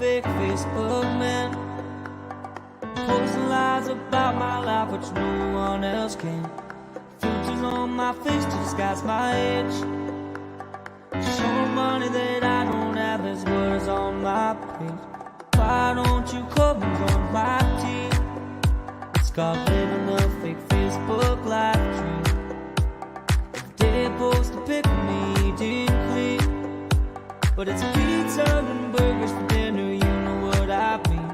fake Facebook man, posting lies about my life which no one else can. Filters on my face to disguise my age, showing money that I don't have. There's words on my page. Why don't you come and join my team? It's called living the fake Facebook life dream. If they post a pic of me eating clean, but it's pizza and burgers for dinner, you know what I mean.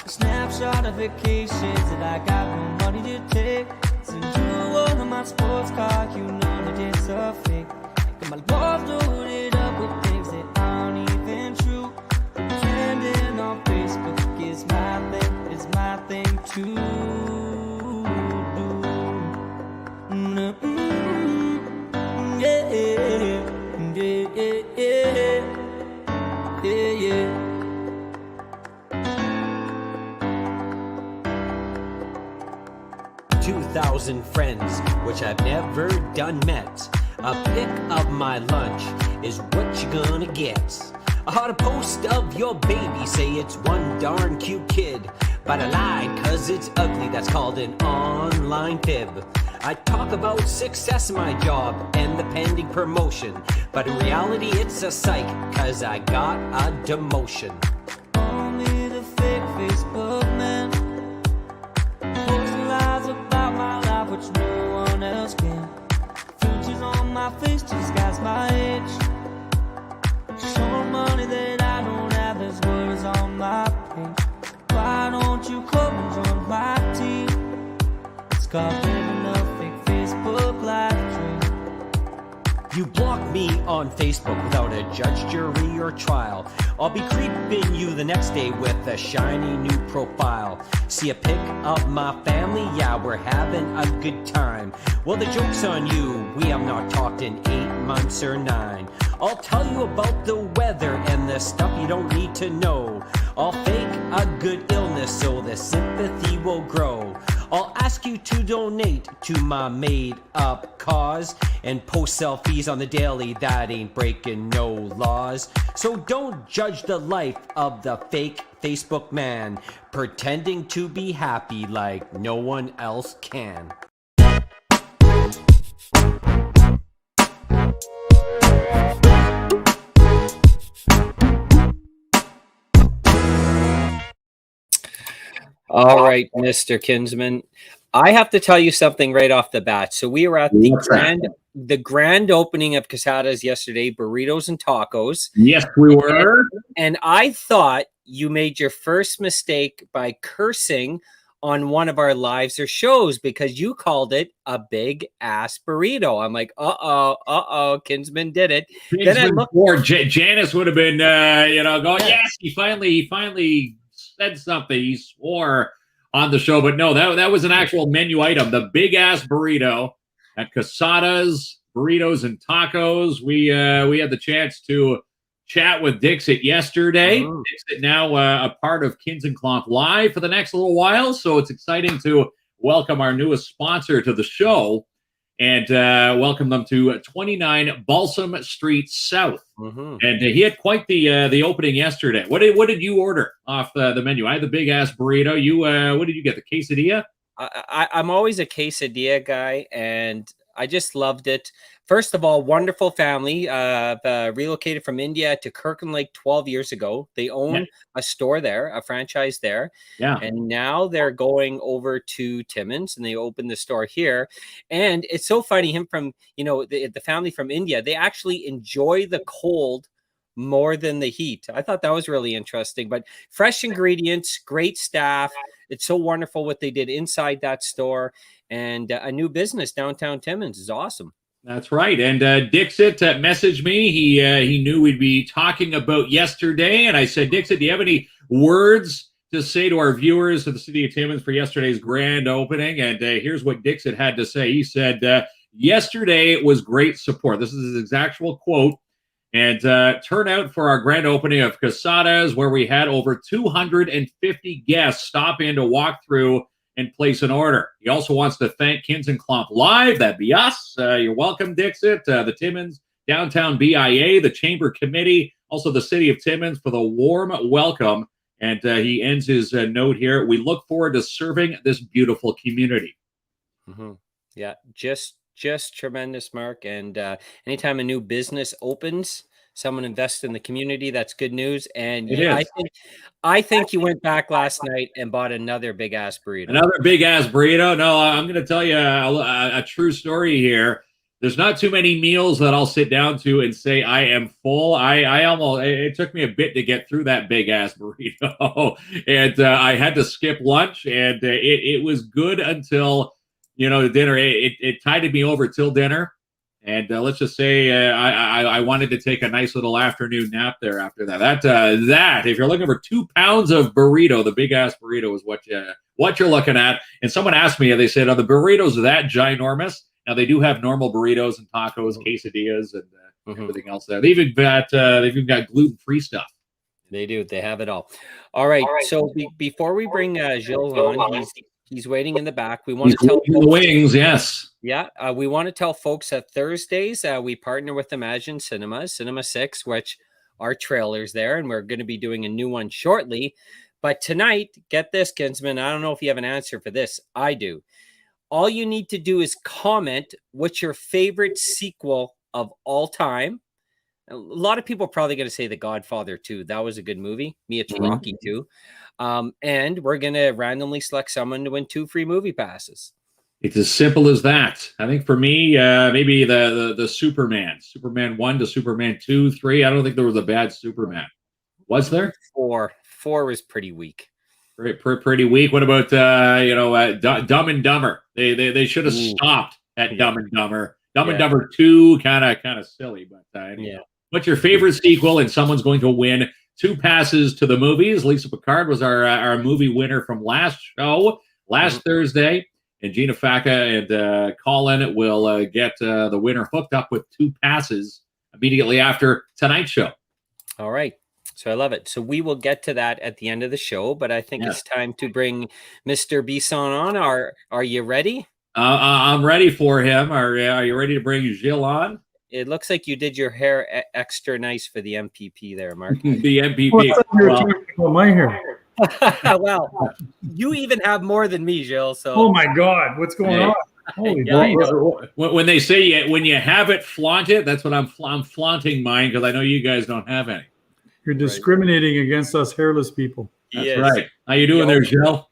A snapshot of vacations that I got no money to take. Send you one of my sports car, you know that it's a fake. Got my love loaded up with things that aren't even true. Pretending on Facebook is my thing to do. Yeah, yeah, yeah, yeah. 2,000 friends, which I've never done met. A pic of my lunch is what you're gonna get. I had a post of your baby, say it's one darn cute kid. But I lied, cause it's ugly, that's called an online fib. I talk about success in my job and the pending promotion, but in reality it's a psych, cause I got a demotion. Call me the fake Facebook man, posting lies about my life which no one else can. Filters on my face to disguise my age, showing money that I don't have. There's words on my page. Why don't you come and join my team? It's called living a fake Facebook life dream. You block me on Facebook without a judge, jury, or trial. I'll be creeping you the next day with a shiny new profile. See a pic of my family? Yeah, we're having a good time. Well, the joke's on you. We have not talked in 8 months or 9. I'll tell you about the weather and the stuff you don't need to know. I'll fake a good illness so the sympathy will grow. I'll ask you to donate to my made-up cause and post selfies on the daily. That ain't breaking no laws. So don't judge the life of the fake Facebook man, pretending to be happy like no one else can. All right, Mr. Kinsman, I have to tell you something right off the bat. So we were at the grand opening of Quesada's yesterday, burritos and tacos. Yes, we were. And I thought you made your first mistake by cursing on one of our lives or shows because you called it a big ass burrito. I'm like, Kinsman did it. Kinsman, then I looked. Or Janice would have been, going, yes, he finally said something. He swore on the show, but no, that was an actual menu item. The big ass burrito at Quesada's Burritos and Tacos. We had the chance to chat with Dixit yesterday. Dixit now a part of KINZ and KLOMP Live for the next little while, so it's exciting to welcome our newest sponsor to the show and welcome them to 29 Balsam Street South. And he had quite the opening yesterday. What did you order off the menu? I had the big ass burrito. You what did you get? The quesadilla? I'm always a quesadilla guy, and I just loved it. First of all, wonderful family. Relocated from India to Kirkland Lake 12 years ago. They own a store there, a franchise there. Yeah. And now they're going over to Timmins, and they opened the store here. And it's so funny, him from, the family from India, they actually enjoy the cold more than the heat. I thought that was really interesting. But fresh ingredients, great staff. It's so wonderful what they did inside that store. And a new business downtown Timmins is awesome. That's right. And Dixit messaged me. He knew we'd be talking about yesterday. And I said, Dixit, do you have any words to say to our viewers of the city of Timmins for yesterday's grand opening? And here's what Dixit had to say. He said, yesterday was great support. This is his actual quote. And turnout for our grand opening of Quesada's, where we had over 250 guests stop in to walk through and place an order. He also wants to thank KINZ and KLOMP Live. That'd be us. You're welcome, Dixit. The Timmins Downtown BIA, the Chamber Committee, Also, the city of Timmins for the warm welcome. And he ends his note here. We look forward to serving this beautiful community. Mm-hmm. Yeah, just tremendous, Mark. And anytime a new business opens, someone invests in the community, that's good news. And I think you went back last night and bought another big ass burrito. Another big ass burrito. No, I'm going to tell you a true story here. There's not too many meals that I'll sit down to and say I am full. I almost, it took me a bit to get through that big ass burrito, and I had to skip lunch, and it was good until dinner. It tided me over till dinner, and let's just say I wanted to take a nice little afternoon nap there after that. That if you're looking for 2 pounds of burrito, the big ass burrito is what you're looking at. And someone asked me, they said, "Are the burritos that ginormous?" Now they do have normal burritos and tacos, quesadillas, and everything else there. They've even got gluten-free stuff. They do. They have it all. All right. So before we bring Gilles on, he's waiting in the back. We want to tell the wings. Yes. Yeah. We want to tell folks that Thursdays we partner with Imagine Cinemas, Cinema 6, which are trailers there, and we're going to be doing a new one shortly. But tonight, get this, Kinsman. I don't know if you have an answer for this. I do. All you need to do is comment what's your favorite sequel of all time. A lot of people are probably going to say The Godfather 2. That was a good movie. Me, it's Rocky 2. And we're going to randomly select someone to win 2 free movie passes. It's as simple as that. I think for me, maybe the Superman 1 to Superman 2, 3. I don't think there was a bad Superman. Was there? 4 was pretty weak. Pretty weak. What about Dumb and Dumber? They should have stopped at Dumb and Dumber. Dumb and Dumber 2, kind of silly, but anyway. What's your favorite sequel? And someone's going to win 2 passes to the movies. Lisa Picard was our movie winner from last Thursday, and Gina Faca and Colin will get the winner hooked up with 2 passes immediately after tonight's show. All right. So I love it. So we will get to that at the end of the show, but I think it's time to bring Mr. Bisson on. Are you ready? I'm ready for him. Are you ready to bring Gilles on? It looks like you did your hair extra nice for the MPP there, Mark. The MPP. Well, my hair. Well, you even have more than me, Gilles. So. Oh my God, what's going on? Holy when they say when you have it, flaunt it. That's what I'm flaunting mine because I know you guys don't have any. You're discriminating against us hairless people. That's right. How you doing there, Gilles?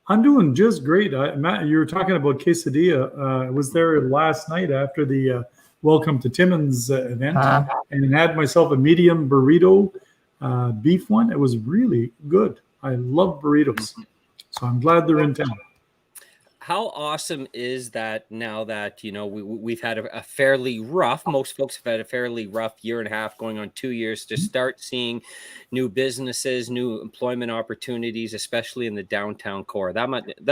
I'm doing just great. Matt, you were talking about quesadilla. I was there last night after the Welcome to Timmins event and had myself a medium burrito, beef one. It was really good. I love burritos. So I'm glad they're in town. How awesome is that now that, we've had a fairly rough, most folks have had a fairly rough year and a half going on 2 years to start seeing new businesses, new employment opportunities, especially in the downtown core. That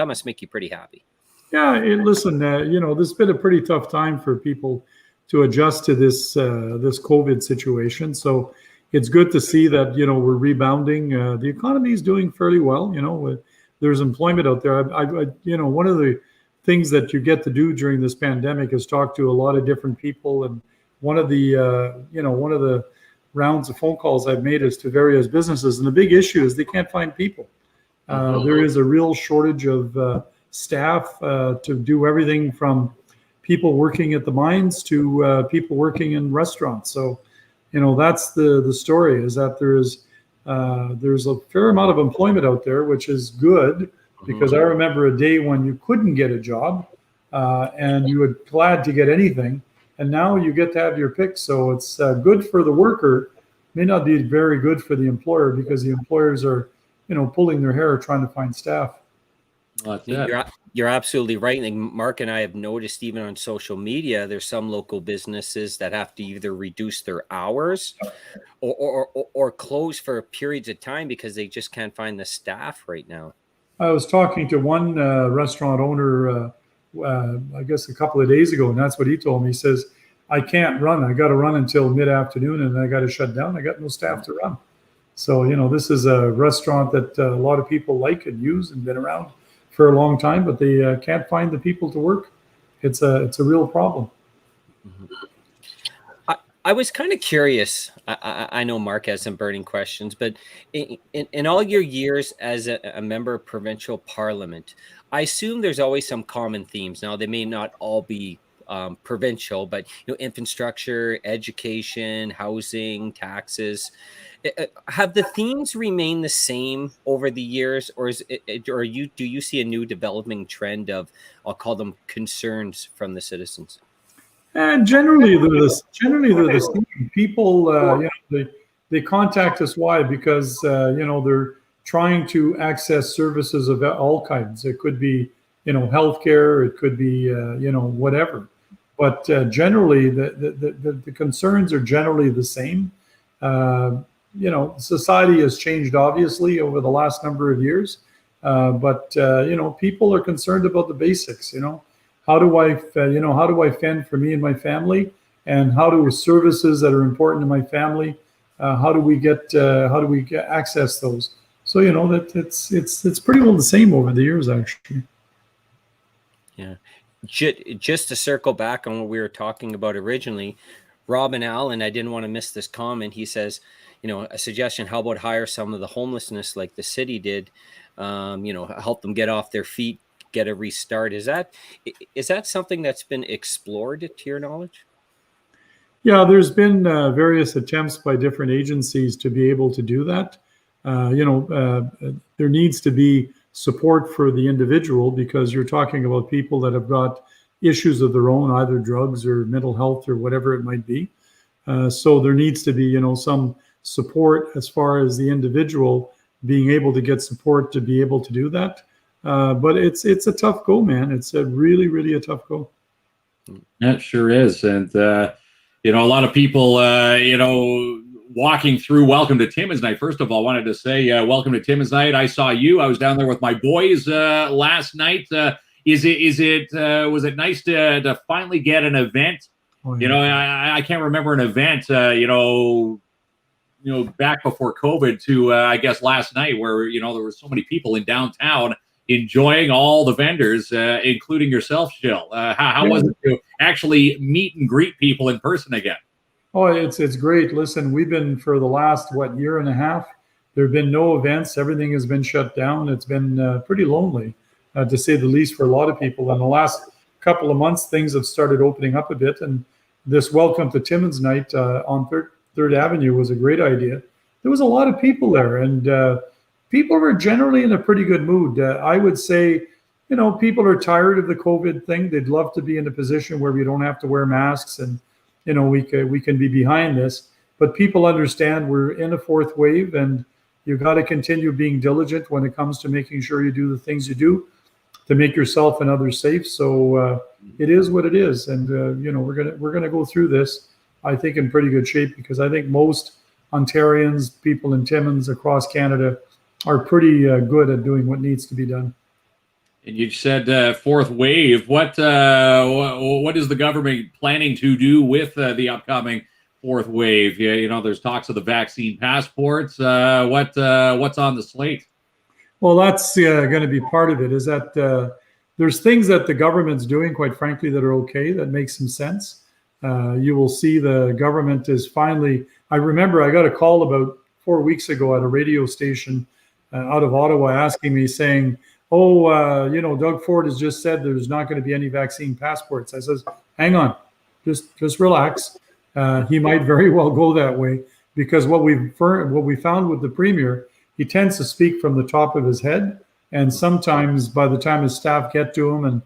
must make you pretty happy. Yeah. Listen, this has been a pretty tough time for people to adjust to this COVID situation. So it's good to see that, we're rebounding. The economy is doing fairly well, there's employment out there. One of the things that you get to do during this pandemic is talk to a lot of different people. And one of the rounds of phone calls I've made is to various businesses. And the big issue is they can't find people. There is a real shortage of staff to do everything from people working at the mines to people working in restaurants. So, that's the story, is that there's a fair amount of employment out there, which is good, because I remember a day when you couldn't get a job and you were glad to get anything. And now you get to have your pick. So it's good for the worker, may not be very good for the employer, because the employers are, pulling their hair trying to find staff. Well, you're absolutely right. And Mark and I have noticed, even on social media, there's some local businesses that have to either reduce their hours or close for periods of time because they just can't find the staff right now. I was talking to one restaurant owner, I guess a couple of days ago, and that's what he told me. He says, I can't run. I got to run until mid-afternoon, and I got to shut down. I got no staff to run. So, this is a restaurant that a lot of people like and use and been around for a long time, but they can't find the people to work. It's a real problem. I was kind of curious. I know Mark has some burning questions, but in all your years as a member of provincial parliament, I assume there's always some common themes. Now, they may not all be provincial, but infrastructure, education, housing, taxes. Have the themes remained the same over the years, or do you see a new developing trend of, I'll call them, concerns from the citizens? And generally they're the same. People, they contact us. Why? Because they're trying to access services of all kinds. It could be healthcare. It could be whatever. But generally, the concerns are generally the same. Society has changed obviously over the last number of years, but people are concerned about the basics. How do I fend for me and my family, and how do services that are important to my family, how do we get access those? So that it's pretty well the same over the years, actually. Yeah. Just to circle back on what we were talking about originally, Robin Allen, I didn't want to miss this comment. He says, a suggestion, how about hire some of the homelessness like the city did, help them get off their feet, get a restart. Is that something that's been explored to your knowledge? Yeah, there's been various attempts by different agencies to be able to do that. There needs to be support for the individual, because you're talking about people that have got issues of their own, either drugs or mental health or whatever it might be. So there needs to be, some support as far as the individual being able to get support to be able to do that. But it's a tough go, man. It's a really, really a tough go. That sure is. And, a lot of people, walking through Welcome to Timmins Night. First of all, I wanted to say welcome to Timmins Night. I saw you. I was down there with my boys last night. Was it nice to finally get an event? Oh, yeah. I can't remember an event, back before COVID to, I guess, last night where, there were so many people in downtown enjoying all the vendors, including yourself, Gilles. How was it to actually meet and greet people in person again? Oh, it's great. Listen, we've been for the last, year and a half, there have been no events. Everything has been shut down. It's been pretty lonely, to say the least, for a lot of people. In the last couple of months, things have started opening up a bit. And this Welcome to Timmins Night on 3rd Avenue was a great idea. There was a lot of people there, and people were generally in a pretty good mood. I would say, people are tired of the COVID thing. They'd love to be in a position where we don't have to wear masks and we can be behind this, but people understand we're in a fourth wave, and you've got to continue being diligent when it comes to making sure you do the things you do to make yourself and others safe. So it is what it is, and we're gonna go through this, I think, in pretty good shape, because I think most Ontarians, people in Timmins across Canada, are pretty good at doing what needs to be done. And you said fourth wave. What is the government planning to do with the upcoming fourth wave? There's talks of the vaccine passports. What's on the slate? Well, that's going to be part of it. Is that there's things that the government's doing, quite frankly, that are okay, that makes some sense. You will see the government is finally. I remember I got a call about 4 weeks ago at a radio station out of Ottawa asking me, saying, Doug Ford has just said there's not going to be any vaccine passports. I says, hang on, just relax. He might very well go that way, because what we found with the Premier, he tends to speak from the top of his head, and sometimes by the time his staff get to him and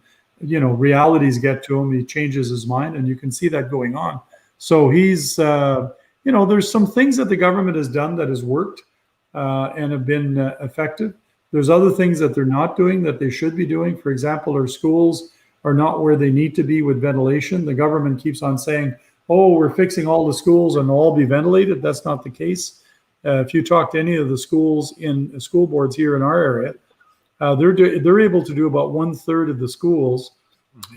realities get to him, he changes his mind, and you can see that going on. So he's there's some things that the government has done that has worked and have been effective. There's other things that they're not doing that they should be doing. For example, our schools are not where they need to be with ventilation. The government keeps on saying, we're fixing all the schools and they'll all be ventilated. That's not the case. If you talk to any of the schools in school boards here in our area, they're able to do about 1/3 of the schools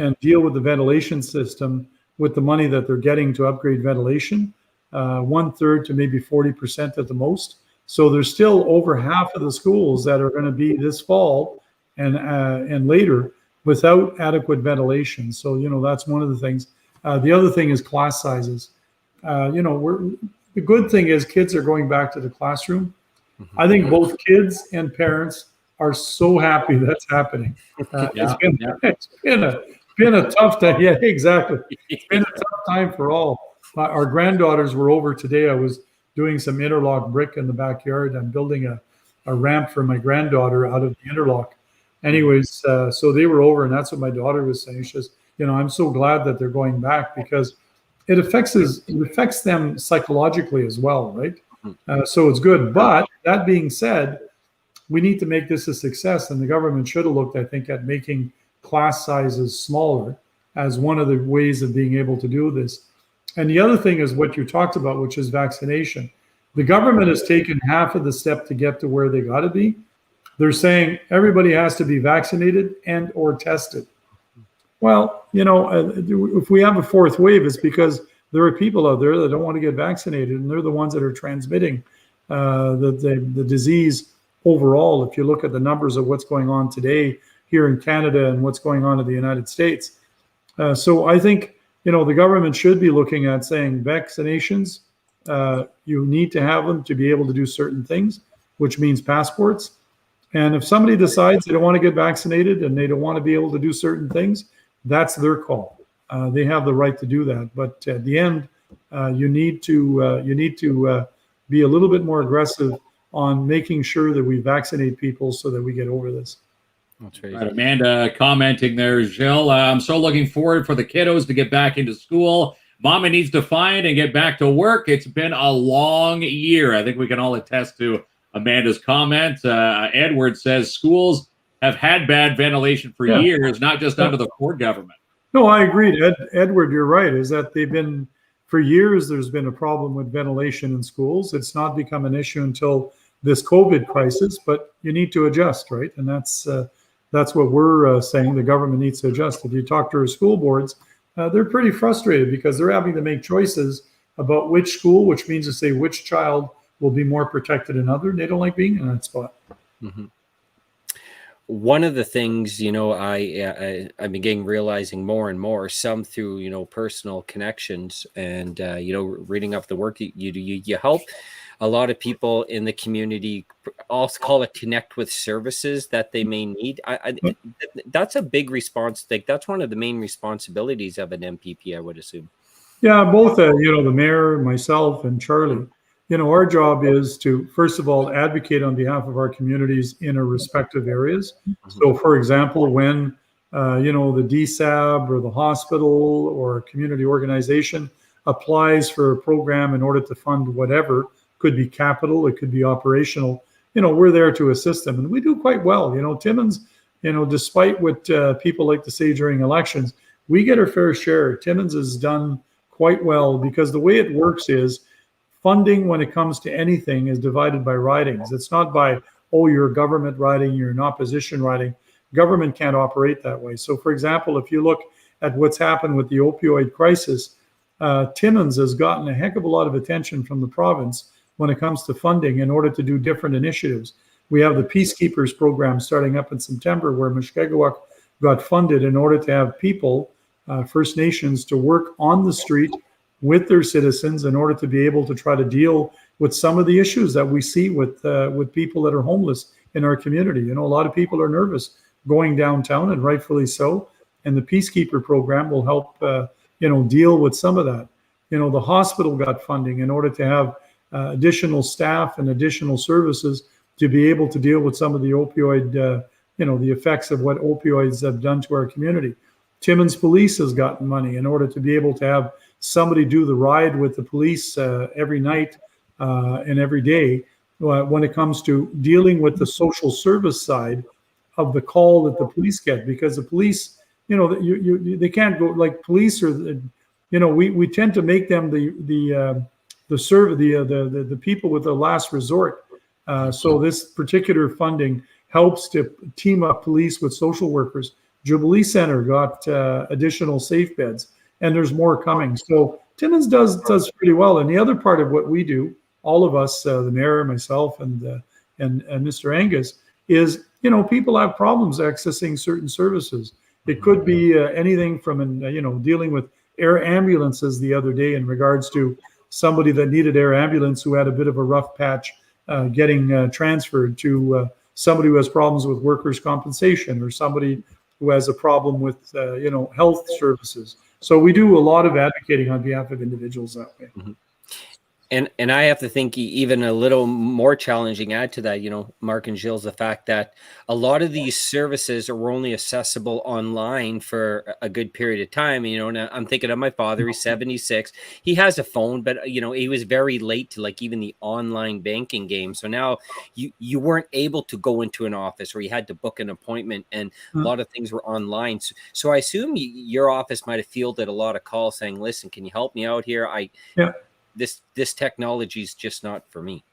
and deal with the ventilation system with the money that they're getting to upgrade ventilation, 1/3 to maybe 40% at the most. So there's still over half of the schools that are going to be this fall and later without adequate ventilation. So that's one of the things. The other thing is class sizes. the good thing is kids are going back to the classroom. I think both kids and parents are so happy that's happening. It's been a tough time. Yeah, exactly. It's been a tough time for all. Our granddaughters were over today. I was doing some interlock brick in the backyard. I'm building a ramp for my granddaughter out of the interlock. Anyways, so they were over, and that's what my daughter was saying. She says, I'm so glad that they're going back, because it affects them psychologically as well, right? So it's good. But that being said, we need to make this a success, and the government should have looked, I think, at making class sizes smaller as one of the ways of being able to do this. And the other thing is what you talked about, which is vaccination. The government has taken half of the step to get to where they got to be. They're saying everybody has to be vaccinated and or tested. Well, if we have a fourth wave, it's because there are people out there that don't want to get vaccinated, and they're the ones that are transmitting the disease overall. If you look at the numbers of what's going on today here in Canada and what's going on in the United States. So I think, the government should be looking at saying vaccinations, you need to have them to be able to do certain things, which means passports. And if somebody decides they don't want to get vaccinated and they don't want to be able to do certain things, that's their call. They have the right to do that. But at the end, you need to be a little bit more aggressive on making sure that we vaccinate people so that we get over this. That's right. Right, Amanda commenting there, Gilles. I'm so looking forward for the kiddos to get back into school. Mama needs to find and get back to work. It's been a long year. I think we can all attest to Amanda's comment. Edward says schools have had bad ventilation for years, not just under the Ford government. No, I agree. Edward, you're right, is that for years, there's been a problem with ventilation in schools. It's not become an issue until this COVID crisis, but you need to adjust, right? And that's what we're saying. The government needs to adjust. If you talk to our school boards, they're pretty frustrated because they're having to make choices about which school, which means to say which child will be more protected than other. They don't like being in that spot. Mm-hmm. One of the things, I'm beginning realizing more and more, some through, personal connections and, reading up the work you do, you help a lot of people in the community, also call it connect with services that they may need. That's a big response. Like that's one of the main responsibilities of an MPP, I would assume. Yeah, both, the mayor, myself, and Charlie. Our job is to, first of all, advocate on behalf of our communities in our respective areas. So, for example, when, the DSAB or the hospital or a community organization applies for a program in order to fund whatever, could be capital, it could be operational, we're there to assist them. And we do quite well. Timmins, despite what people like to say during elections, we get our fair share. Timmins has done quite well because the way it works is, funding when it comes to anything is divided by ridings. It's not by, you're a government riding, you're an opposition riding. Government can't operate that way. So, for example, if you look at what's happened with the opioid crisis, Timmins has gotten a heck of a lot of attention from the province when it comes to funding in order to do different initiatives. We have the Peacekeepers program starting up in September where Mushkegowuk got funded in order to have people, First Nations, to work on the street with their citizens in order to be able to try to deal with some of the issues that we see with people that are homeless in our community. A lot of people are nervous going downtown, and rightfully so. And the Peacekeeper program will help, deal with some of that. The hospital got funding in order to have additional staff and additional services to be able to deal with some of the opioid, the effects of what opioids have done to our community. Timmins Police has gotten money in order to be able to have somebody do the ride with the police every night and every day when it comes to dealing with the social service side of the call that the police get, because the police, they can't go like police or, we tend to make them the people with the last resort. So this particular funding helps to team up police with social workers. Jubilee Center got additional safe beds, and there's more coming. So Timmins does pretty well. And the other part of what we do, all of us, the mayor, myself, and Mr. Angus, is people have problems accessing certain services. It could be anything from dealing with air ambulances the other day in regards to somebody that needed air ambulance who had a bit of a rough patch getting transferred to somebody who has problems with workers' compensation, or somebody who has a problem with health services. So we do a lot of advocating on behalf of individuals that way. Mm-hmm. And I have to think even a little more challenging add to that, Mark and Gilles, the fact that a lot of these services are only accessible online for a good period of time. And I'm thinking of my father, he's 76. He has a phone, but, he was very late to like even the online banking game. So now you weren't able to go into an office, or you had to book an appointment, and a lot of things were online. So I assume your office might have fielded a lot of calls saying, listen, can you help me out here? This technology is just not for me.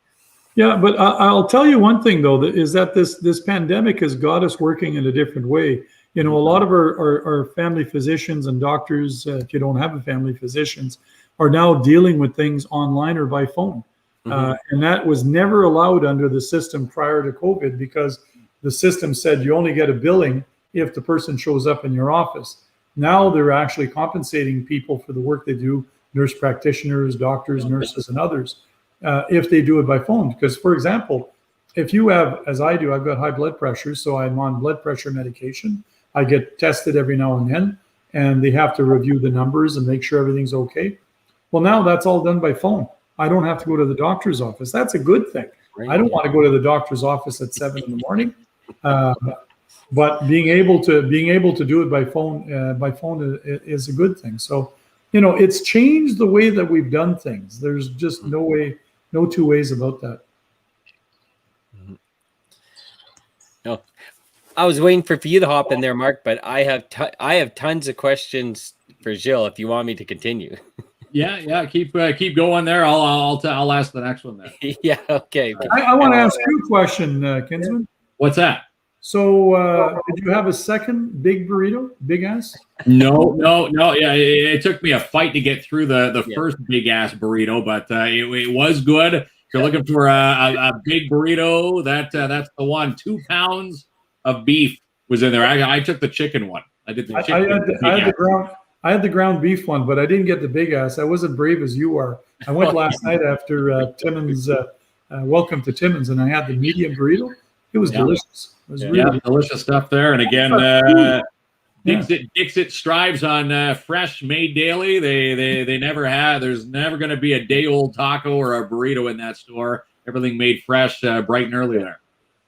Yeah, but I'll tell you one thing though, is that this pandemic has got us working in a different way. A lot of our family physicians and doctors, if you don't have a family physicians, are now dealing with things online or by phone. And that was never allowed under the system prior to COVID, because the system said you only get a billing if the person shows up in your office. Now they're actually compensating people for the work they do, nurse practitioners, doctors, nurses, and others, if they do it by phone. Because, for example, if you have, as I do, I've got high blood pressure, so I'm on blood pressure medication. I get tested every now and then, and they have to review the numbers and make sure everything's okay. Well, now that's all done by phone. I don't have to go to the doctor's office. That's a good thing. I don't want to go to the doctor's office at 7 in the morning. But being able to do it by phone is a good thing. So, it's changed the way that we've done things. There's just no two ways about that. No, I was waiting for you to hop in there, Mark, but I have tons of questions for Gilles if you want me to continue. Yeah, keep going there. I'll ask the next one then. Yeah, okay. I want to ask you a question, Kinsman. What's that? So, did you have a second big burrito, big ass? No. Yeah, it took me a fight to get through the first big ass burrito, but it was good. If you're looking for a big burrito, that's the one. 2 pounds of beef was in there. I took the chicken one. I did the chicken. I had the ground beef one, but I didn't get the big ass. I wasn't brave as you are. I went last night after Timmins. Welcome to Timmins, and I had the medium burrito. It was delicious. It was really delicious stuff there. And again, Dixit strives on fresh, made daily. They never have. There's never going to be a day old taco or a burrito in that store. Everything made fresh, bright and early there.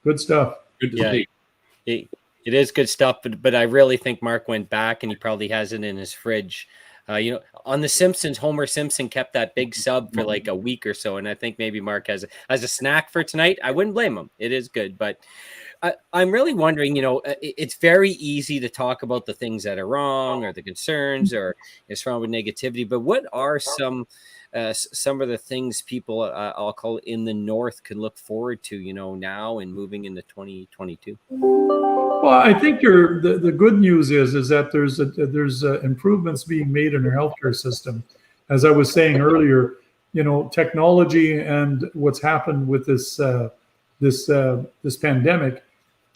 Good stuff. Good to see. It is good stuff, but I really think Mark went back, and he probably has it in his fridge. On The Simpsons, Homer Simpson kept that big sub for like a week or so, and I think maybe Mark has a snack for tonight. I wouldn't blame him. It is good, but I'm really wondering, it's very easy to talk about the things that are wrong or the concerns or is wrong with negativity, but what are some of the things people, I'll call it, in the North can look forward to, now and moving into 2022? Well, I think the good news is that there's improvements being made in our healthcare system. As I was saying earlier, technology and what's happened with this pandemic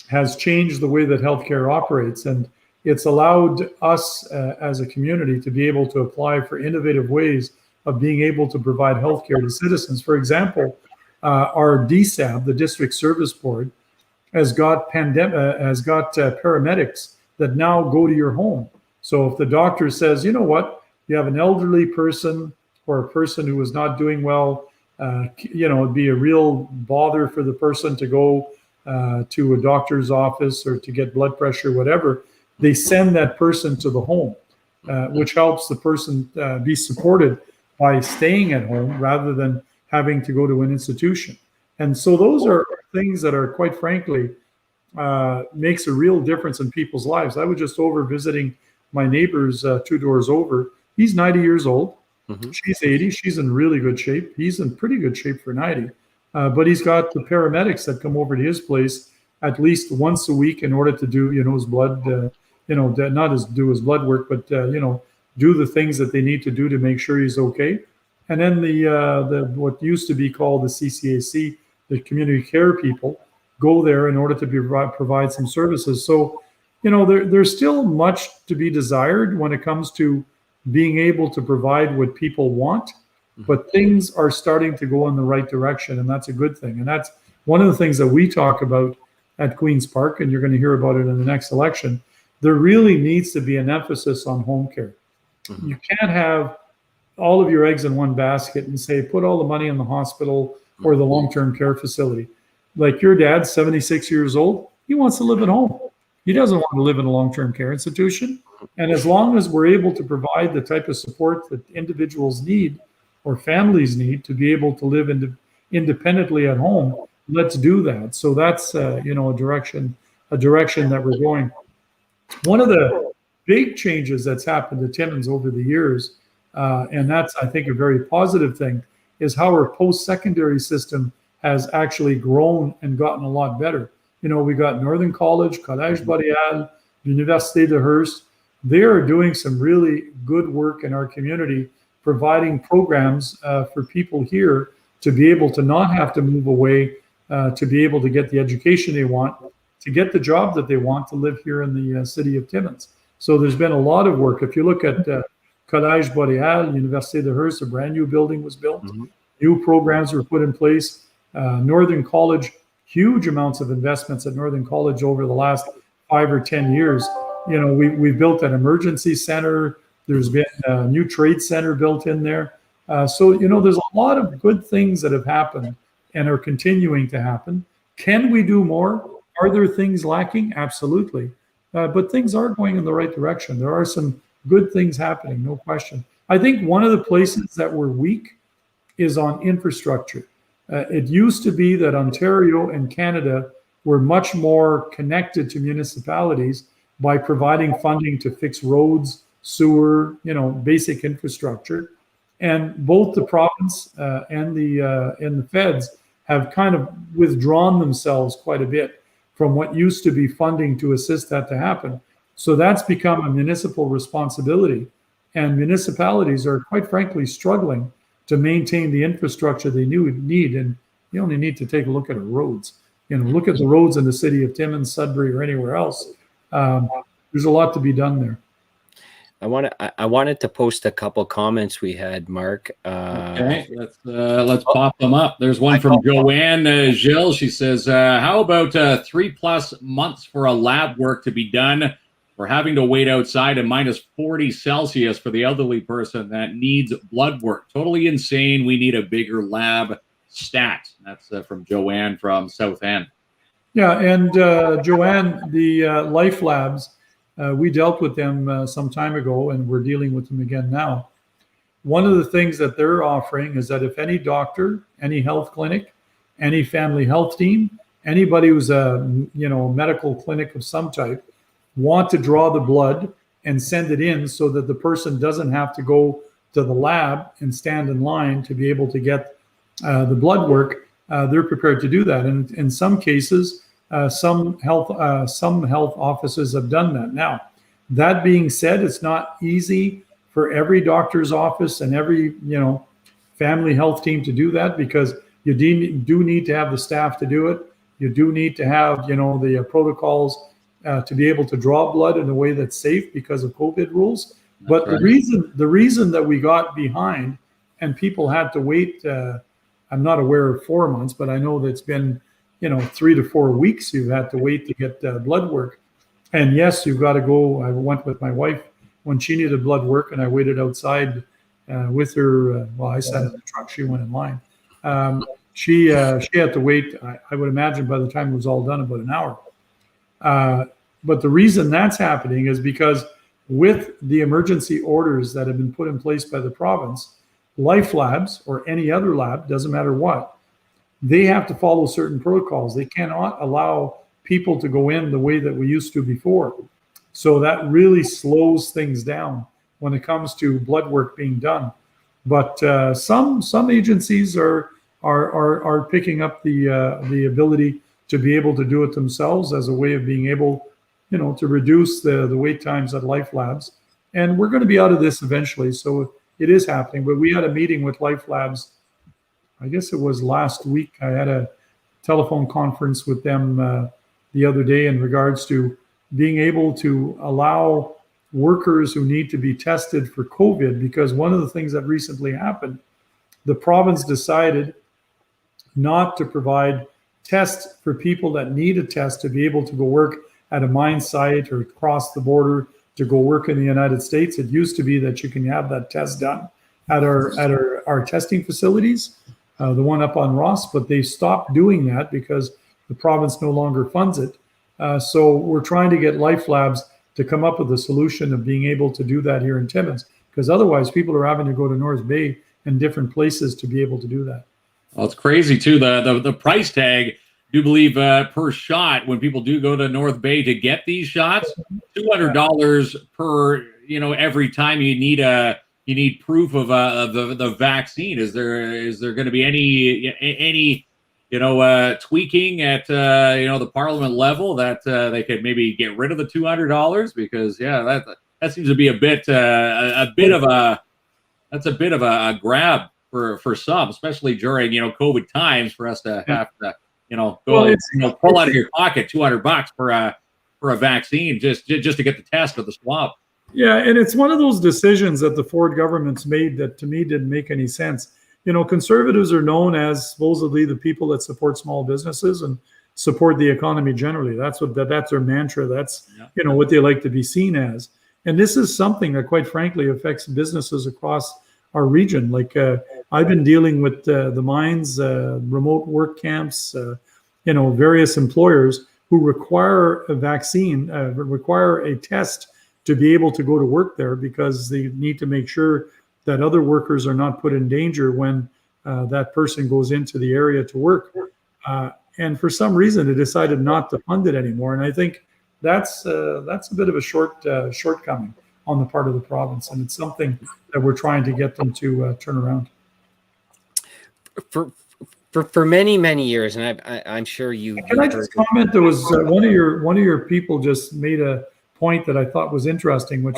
has changed the way that healthcare operates, and it's allowed us as a community to be able to apply for innovative ways of being able to provide healthcare to citizens. For example, our DSAB, the District Service Board, has got paramedics that now go to your home. So if the doctor says, you know what, you have an elderly person or a person who is not doing well, it'd be a real bother for the person to go to a doctor's office or to get blood pressure, whatever. They send that person to the home, which helps the person be supported by staying at home rather than having to go to an institution. And so those are things that are, quite frankly, makes a real difference in people's lives. I was just over visiting my neighbors 2 doors over. He's 90 years old. Mm-hmm. She's 80. She's in really good shape. He's in pretty good shape for 90. But he's got the paramedics that come over to his place at least once a week in order to do, his blood, not as do his blood work, but, do the things that they need to do to make sure he's okay. And then the what used to be called the CCAC, the community care people, go there in order to provide some services. So, there's still much to be desired when it comes to being able to provide what people want. but things are starting to go in the right direction, and that's a good thing. And that's one of the things that we talk about at Queen's Park, and you're going to hear about it in the next election. There really needs to be an emphasis on home care. You can't have all of your eggs in one basket and say, put all the money in the hospital or the long-term care facility. Like your dad's 76 years old, he wants to live at home. He doesn't want to live in a long-term care institution. And as long as we're able to provide the type of support that individuals need or families need to be able to live independently at home, let's do that. So that's a direction that we're going. One of the big changes that's happened to Timmins over the years, and that's, I think, a very positive thing, is how our post-secondary system has actually grown and gotten a lot better. We got Northern College, Collège Boréal, Université de Hearst. They are doing some really good work in our community, providing programs for people here to be able to not have to move away, to be able to get the education they want, to get the job that they want, to live here in the city of Timmins. So there's been a lot of work. If you look at Collège Boréal, Université de Hearst, a brand new building was built. New programs were put in place. Northern College, huge amounts of investments at Northern College over the last 5 or 10 years. We've built an emergency center. There's been a new trade center built in there. So there's a lot of good things that have happened and are continuing to happen. Can we do more? Are there things lacking? Absolutely. But things are going in the right direction. There are some good things happening, no question. I think one of the places that we're weak is on infrastructure. It used to be that Ontario and Canada were much more connected to municipalities by providing funding to fix roads, sewer, basic infrastructure. And both the province and the feds have kind of withdrawn themselves quite a bit from what used to be funding to assist that to happen. So that's become a municipal responsibility. And municipalities are, quite frankly, struggling to maintain the infrastructure they need. And you only need to take a look at our roads. Look at the roads in the city of Timmins, Sudbury, or anywhere else. There's a lot to be done there. I wanted to post a couple comments we had, Mark. Okay, let's pop them up. There's one from Joanne Gilles. She says, how about 3+ months for a lab work to be done? We're having to wait outside at -40 Celsius for the elderly person that needs blood work. Totally insane. We need a bigger lab stat. That's from Joanne from South End. Yeah, and Joanne, the Life Labs, we dealt with them some time ago, and we're dealing with them again now. One of the things that they're offering is that if any doctor, any health clinic, any family health team, anybody who's a medical clinic of some type, want to draw the blood and send it in so that the person doesn't have to go to the lab and stand in line to be able to get the blood work, they're prepared to do that. And in some cases, some health offices have done that. Now, that being said, it's not easy for every doctor's office and every family health team to do that, because you do need to have the staff to do it. You do need to have the protocols to be able to draw blood in a way that's safe because of COVID rules. But right. the reason that we got behind and people had to wait, I'm not aware of 4 months, but I know that it's been 3 to 4 weeks you've had to wait to get blood work. And yes, you've got to go. I went with my wife when she needed blood work, and I waited outside with her. I sat in the truck. She went in line. She had to wait, I would imagine, by the time it was all done, about an hour. But the reason that's happening is because with the emergency orders that have been put in place by the province, Life Labs or any other lab, doesn't matter what, they have to follow certain protocols. They cannot allow people to go in the way that we used to before. So that really slows things down when it comes to blood work being done. But some agencies are picking up the ability to be able to do it themselves as a way of being able, to reduce the wait times at Life Labs. And we're going to be out of this eventually. So it is happening. But we had a meeting with Life Labs, I guess it was last week. I had a telephone conference with them the other day in regards to being able to allow workers who need to be tested for COVID, because one of the things that recently happened the province decided not to provide tests for people that need a test to be able to go work at a mine site or cross the border to go work in the United States. It used to be that you can have that test done at our testing facilities, the one up on Ross, but they stopped doing that because the province no longer funds it. So we're trying to get Life Labs to come up with a solution of being able to do that here in Timmins, because otherwise people are having to go to North Bay and different places to be able to do that. Well, it's crazy too. The price tag, do believe per shot when people do go to North Bay to get these shots, $200 per, every time you need proof of the vaccine. Is there going to be any tweaking at the Parliament level that they could maybe get rid of the $200? Because that seems to be a bit of a grab for some, especially during COVID times, for us to have to pull out of your pocket $200 for a vaccine just to get the test or the swab. Yeah, and it's one of those decisions that the Ford government's made that to me didn't make any sense. Conservatives are known as supposedly the people that support small businesses and support the economy generally. That's their mantra. That's what they like to be seen as. And this is something that, quite frankly, affects businesses across our region. Like I've been dealing with the mines, remote work camps, various employers who require a vaccine, require a test to be able to go to work there, because they need to make sure that other workers are not put in danger when that person goes into the area to work. And for some reason, they decided not to fund it anymore. And I think that's a bit of a shortcoming on the part of the province, and it's something that we're trying to get them to turn around. For many years, and I'm sure you. Can I just comment? There was one of your people just made a point that I thought was interesting, which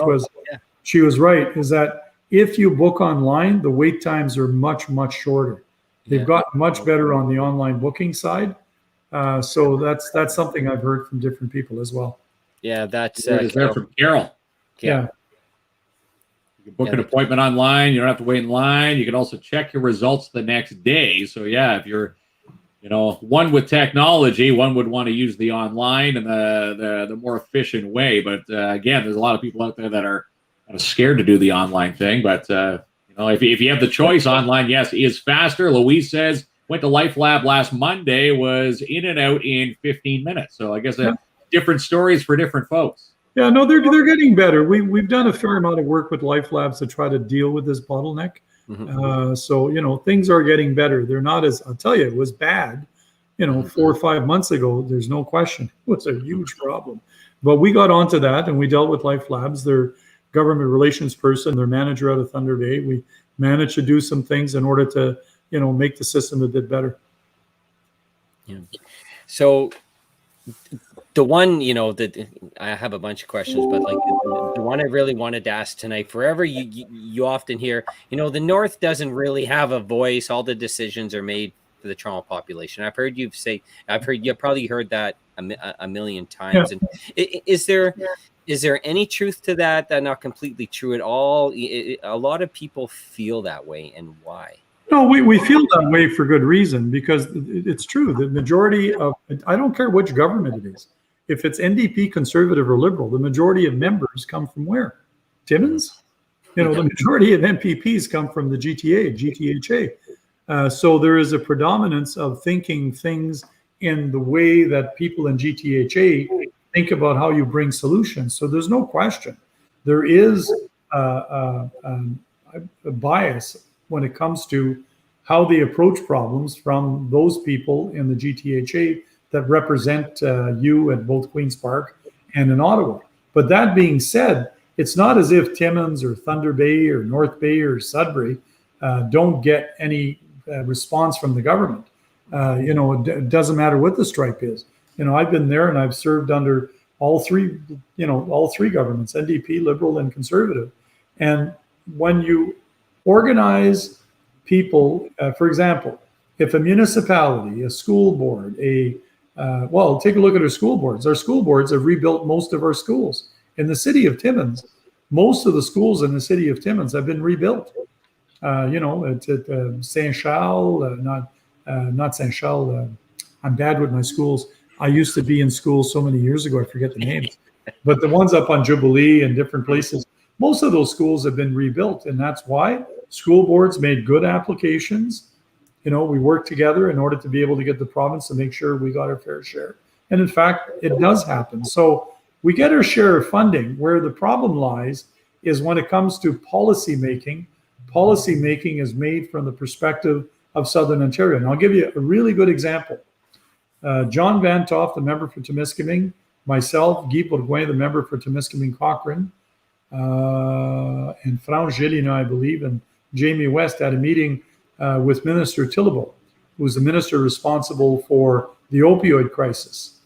she was right, is that if you book online, the wait times are much shorter. They've gotten much better on the online booking side. So that's something I've heard from different people as well. Yeah, that's from Carol. Yeah. You can book an appointment online. You don't have to wait in line. You can also check your results the next day. So if you're, one with technology, one would want to use the online and the more efficient way. But again, there's a lot of people out there that are kind of scared to do the online thing. But if you have the choice, online, yes, is faster. Louise says went to Life Lab last Monday, was in and out in 15 minutes. So I guess different stories for different folks. Yeah, no, they're getting better. We've done a fair amount of work with Life Labs to try to deal with this bottleneck. Mm-hmm. So things are getting better. They're not as, I'll tell you, it was bad, 4 or 5 months ago. There's no question. It was a huge problem. But we got onto that and we dealt with Life Labs, their government relations person, their manager out of Thunder Bay. We managed to do some things in order to, make the system a bit better. Yeah. So the one, that I have a bunch of questions, but like the one I really wanted to ask tonight, forever you often hear, the North doesn't really have a voice. All the decisions are made for the Toronto population. I've heard you've probably heard that a million times. Yeah. And is there any truth to that? That's not completely true at all. A lot of people feel that way, and why? No, we feel that way for good reason, because it's true. The majority of, I don't care which government it is, if it's NDP, Conservative, or Liberal, the majority of members come from where? Timmins? The majority of MPPs come from the GTHA. So there is a predominance of thinking things in the way that people in GTHA think about how you bring solutions. So there's no question. There is a bias when it comes to how they approach problems from those people in the GTHA that represent you at both Queen's Park and in Ottawa. But that being said, it's not as if Timmins or Thunder Bay or North Bay or Sudbury don't get any response from the government. It doesn't matter what the stripe is. I've been there and I've served under all three governments, NDP, Liberal, and Conservative. And when you organize people, for example, if a municipality, a school board, take a look at our school boards. Our school boards have rebuilt most of our schools. In the city of Timmins, most of the schools in the city of Timmins have been rebuilt. It's at Saint Charles, not Saint Charles. I'm bad with my schools. I used to be in school so many years ago, I forget the names. But the ones up on Jubilee and different places, most of those schools have been rebuilt. And that's why school boards made good applications. We worked together in order to be able to get the province to make sure we got our fair share. And in fact, it does happen. So we get our share of funding. Where the problem lies is when it comes to policy making. Policy making is made from the perspective of Southern Ontario. And I'll give you a really good example. John Van Toft, the member for Temiskaming, myself, Guy Bourgoin, the member for Temiskaming-Cochrane, and France Gélinas, I believe, and Jamie West had a meeting with Minister Tillabo, who's the minister responsible for the opioid crisis.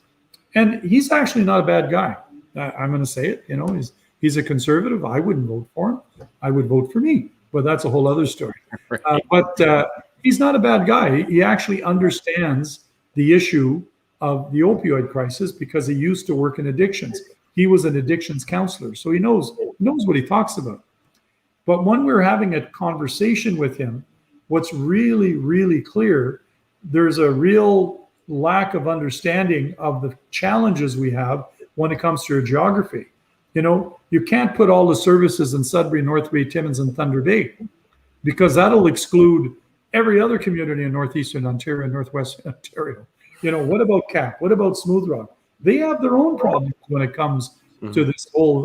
And he's actually not a bad guy. I'm going to say it. He's a conservative. I wouldn't vote for him. I would vote for me, but that's a whole other story. But he's not a bad guy. He actually understands the issue of the opioid crisis because he used to work in addictions. He was an addictions counselor, so he knows what he talks about. But when we're having a conversation with him, what's really, really clear, there's a real lack of understanding of the challenges we have when it comes to your geography. You can't put all the services in Sudbury, North Bay, Timmins, and Thunder Bay because that'll exclude every other community in Northeastern Ontario and Northwestern Ontario. What about Cap? What about Smooth Rock? They have their own problems when it comes to this whole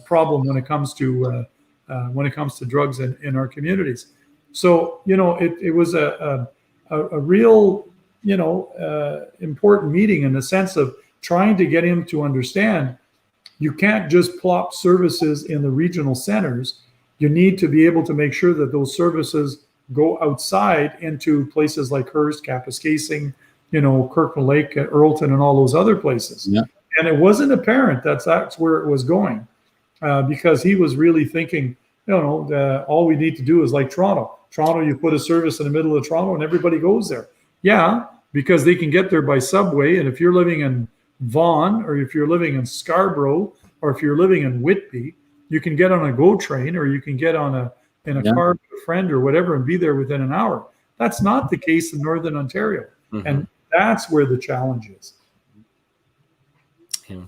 problem when it comes to drugs in our communities. So it was a real important meeting in the sense of trying to get him to understand you can't just plop services in the regional centers. You need to be able to make sure that those services go outside into places like Hearst, Kapuskasing, Kirkland Lake, Earlton, and all those other places. Yeah. And it wasn't apparent that's where it was going because he was really thinking, all we need to do is like Toronto. Toronto, you put a service in the middle of Toronto and everybody goes there. Yeah, because they can get there by subway. And if you're living in Vaughan, or if you're living in Scarborough, or if you're living in Whitby, you can get on a GO train, or you can get on in a car with a friend or whatever and be there within an hour. That's not the case in Northern Ontario. Mm-hmm. And that's where the challenge is. Yeah.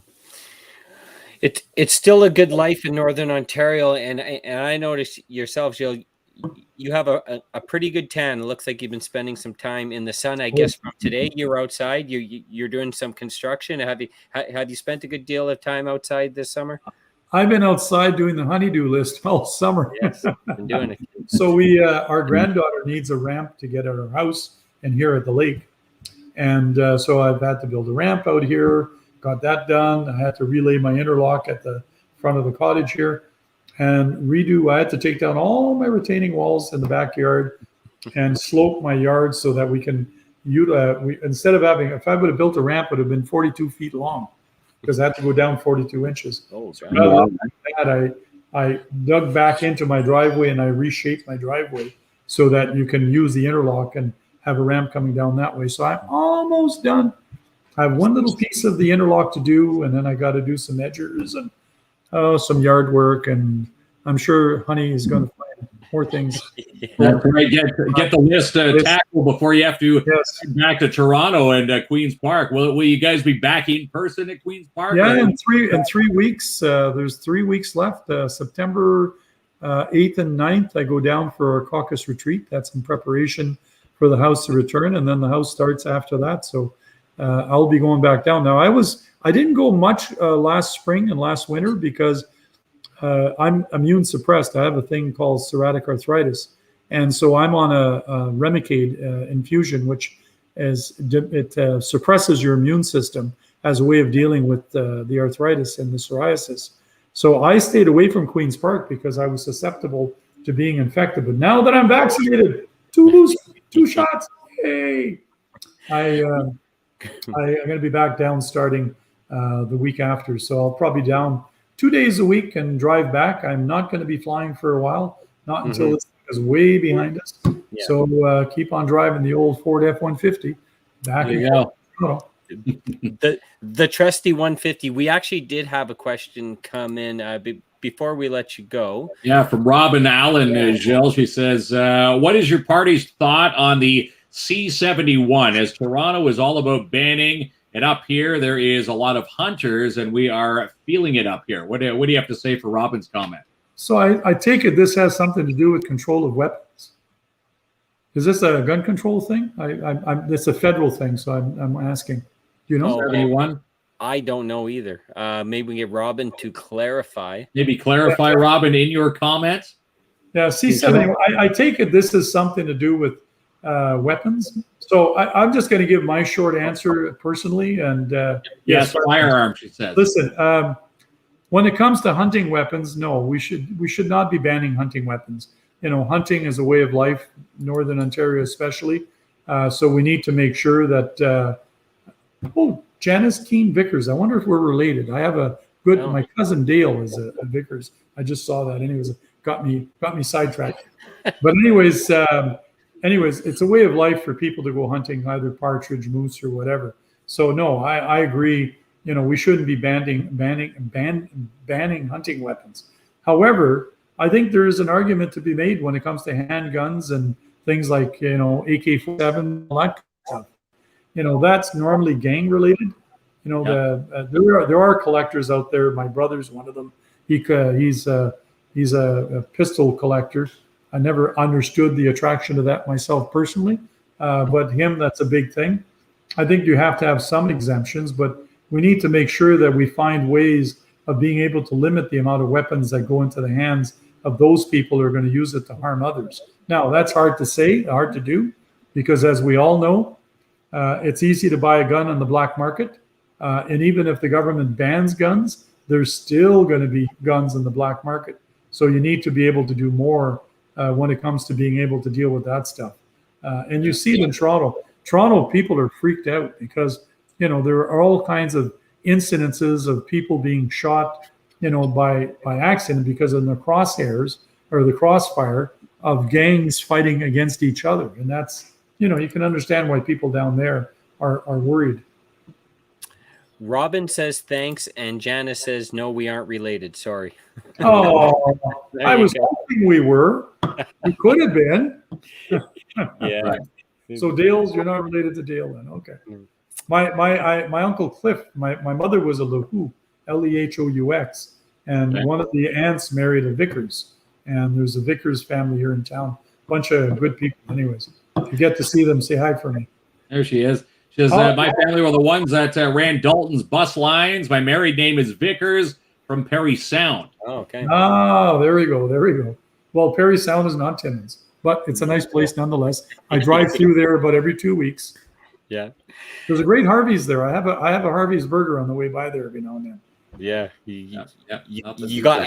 It's still a good life in Northern Ontario. And I noticed yourselves, you have a pretty good tan. It looks like you've been spending some time in the sun. I guess from today you're outside. You're doing some construction. Have you spent a good deal of time outside this summer? I've been outside doing the honeydew list all summer. Yes, been doing it. So our granddaughter needs a ramp to get at her house and here at the lake. And so I've had to build a ramp out here, got that done. I had to relay my interlock at the front of the cottage here and I had to take down all my retaining walls in the backyard and slope my yard so that we can, instead of if I would have built a ramp, it would have been 42 feet long because I had to go down 42 inches. Oh, I dug back into my driveway and I reshaped my driveway so that you can use the interlock and have a ramp coming down that way. So I'm almost done. I have one little piece of the interlock to do, and then I got to do some edgers and some yard work, and I'm sure Honey is going to find more things. That's right. Get the list tackled before you have to head back to Toronto and Queen's Park. Will you guys be back in person at Queen's Park? Yeah, in 3 weeks. There's 3 weeks left. September 8th and 9th, I go down for a caucus retreat. That's in preparation for the House to return, and then the House starts after that. So I'll be going back down. Now, I didn't go much last spring and last winter because I'm immune suppressed. I have a thing called psoriatic arthritis. And so I'm on a Remicade infusion, which suppresses your immune system as a way of dealing with the arthritis and the psoriasis. So I stayed away from Queen's Park because I was susceptible to being infected. But now that I'm vaccinated, 2 shots, yay! I'm going to be back down starting the week after. So I'll probably be down 2 days a week and drive back. I'm not going to be flying for a while, not until this is way behind us. Yeah. So keep on driving the old Ford F-150 back. There you go. The trusty 150. We actually did have a question come in before we let you go. Yeah, from Robin Allen, Gilles, she says, what is your party's thought on the C-71? As Toronto is all about banning, and up here there is a lot of hunters, and we are feeling it up here. What do you have to say for Robin's comment? So I take it this has something to do with control of weapons. Is this a gun control thing? It's a federal thing, so I'm asking. Do you know? 71? I don't know either. Maybe we get Robin to clarify. Maybe clarify, Robin, in your comments. Yeah, C-71. I take it this is something to do with weapons. So I'm just going to give my short answer personally. And yes, firearms, she says. Listen, when it comes to hunting weapons, no, we should not be banning hunting weapons. You know, hunting is a way of life, Northern Ontario especially. So we need to make sure that. Janice Keene Vickers. I wonder if we're related. I have a good. No. My cousin Dale is a Vickers. I just saw that. Anyways, got me sidetracked. But anyways, it's a way of life for people to go hunting, either partridge, moose, or whatever. So no, I agree. You know, we shouldn't be banning hunting weapons. However, I think there is an argument to be made when it comes to handguns and things like, you know, AK-47, all that stuff. You know, that's normally gang related. You know, there are collectors out there. My brother's one of them. He's a pistol collector. I never understood the attraction to that myself personally, but that's a big thing. I think you have to have some exemptions, but we need to make sure that we find ways of being able to limit the amount of weapons that go into the hands of those people who are going to use it to harm others. Now, that's hard to say, hard to do, because as we all know, it's easy to buy a gun on the black market. And even if the government bans guns, there's still going to be guns in the black market. So you need to be able to do more when it comes to being able to deal with that stuff. And you see it in Toronto. Toronto people are freaked out because, you know, there are all kinds of incidences of people being shot, you know, by accident because of the crosshairs or the crossfire of gangs fighting against each other. And that's, you know, you can understand why people down there are worried. Robin says thanks, and Janice says no, we aren't related. Sorry. Oh, I was hoping we were. We could have been. Yeah. Right. So Dale's, you're not related to Dale then? Okay. My uncle Cliff, my mother was a Lehou, Lehous, and one of the aunts married a Vickers, and there's a Vickers family here in town. Bunch of good people, anyways. If you get to see them, say hi for me. There she is. She says, my family were the ones that ran Dalton's bus lines. My married name is Vickers from Perry Sound. Oh, okay. Oh, there we go. Well, Perry Sound is not Timmins, but it's a nice place nonetheless. I drive through there about every 2 weeks. Yeah. There's a great Harvey's there. I have a Harvey's burger on the way by there every now and then. Yeah. You got.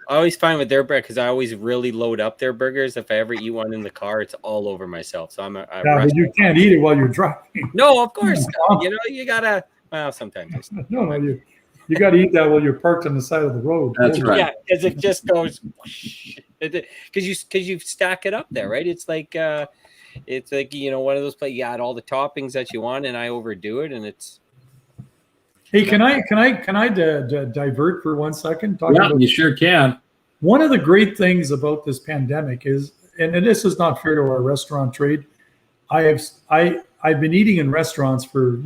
I always find with their bread, because I always really load up their burgers. If I ever eat one in the car, it's all over myself. So but you can't eat it while you're driving. No, of course. You know, you gotta. Well, sometimes. No, you got to eat that while you're parked on the side of the road. That's right. Yeah, because it just goes. Because you stack it up there, right? It's like you know, one of those places. You add all the toppings that you want, and I overdo it, and it's. Hey, can I divert for 1 second? You sure can. One of the great things about this pandemic is, and this is not fair to our restaurant trade. I've been eating in restaurants for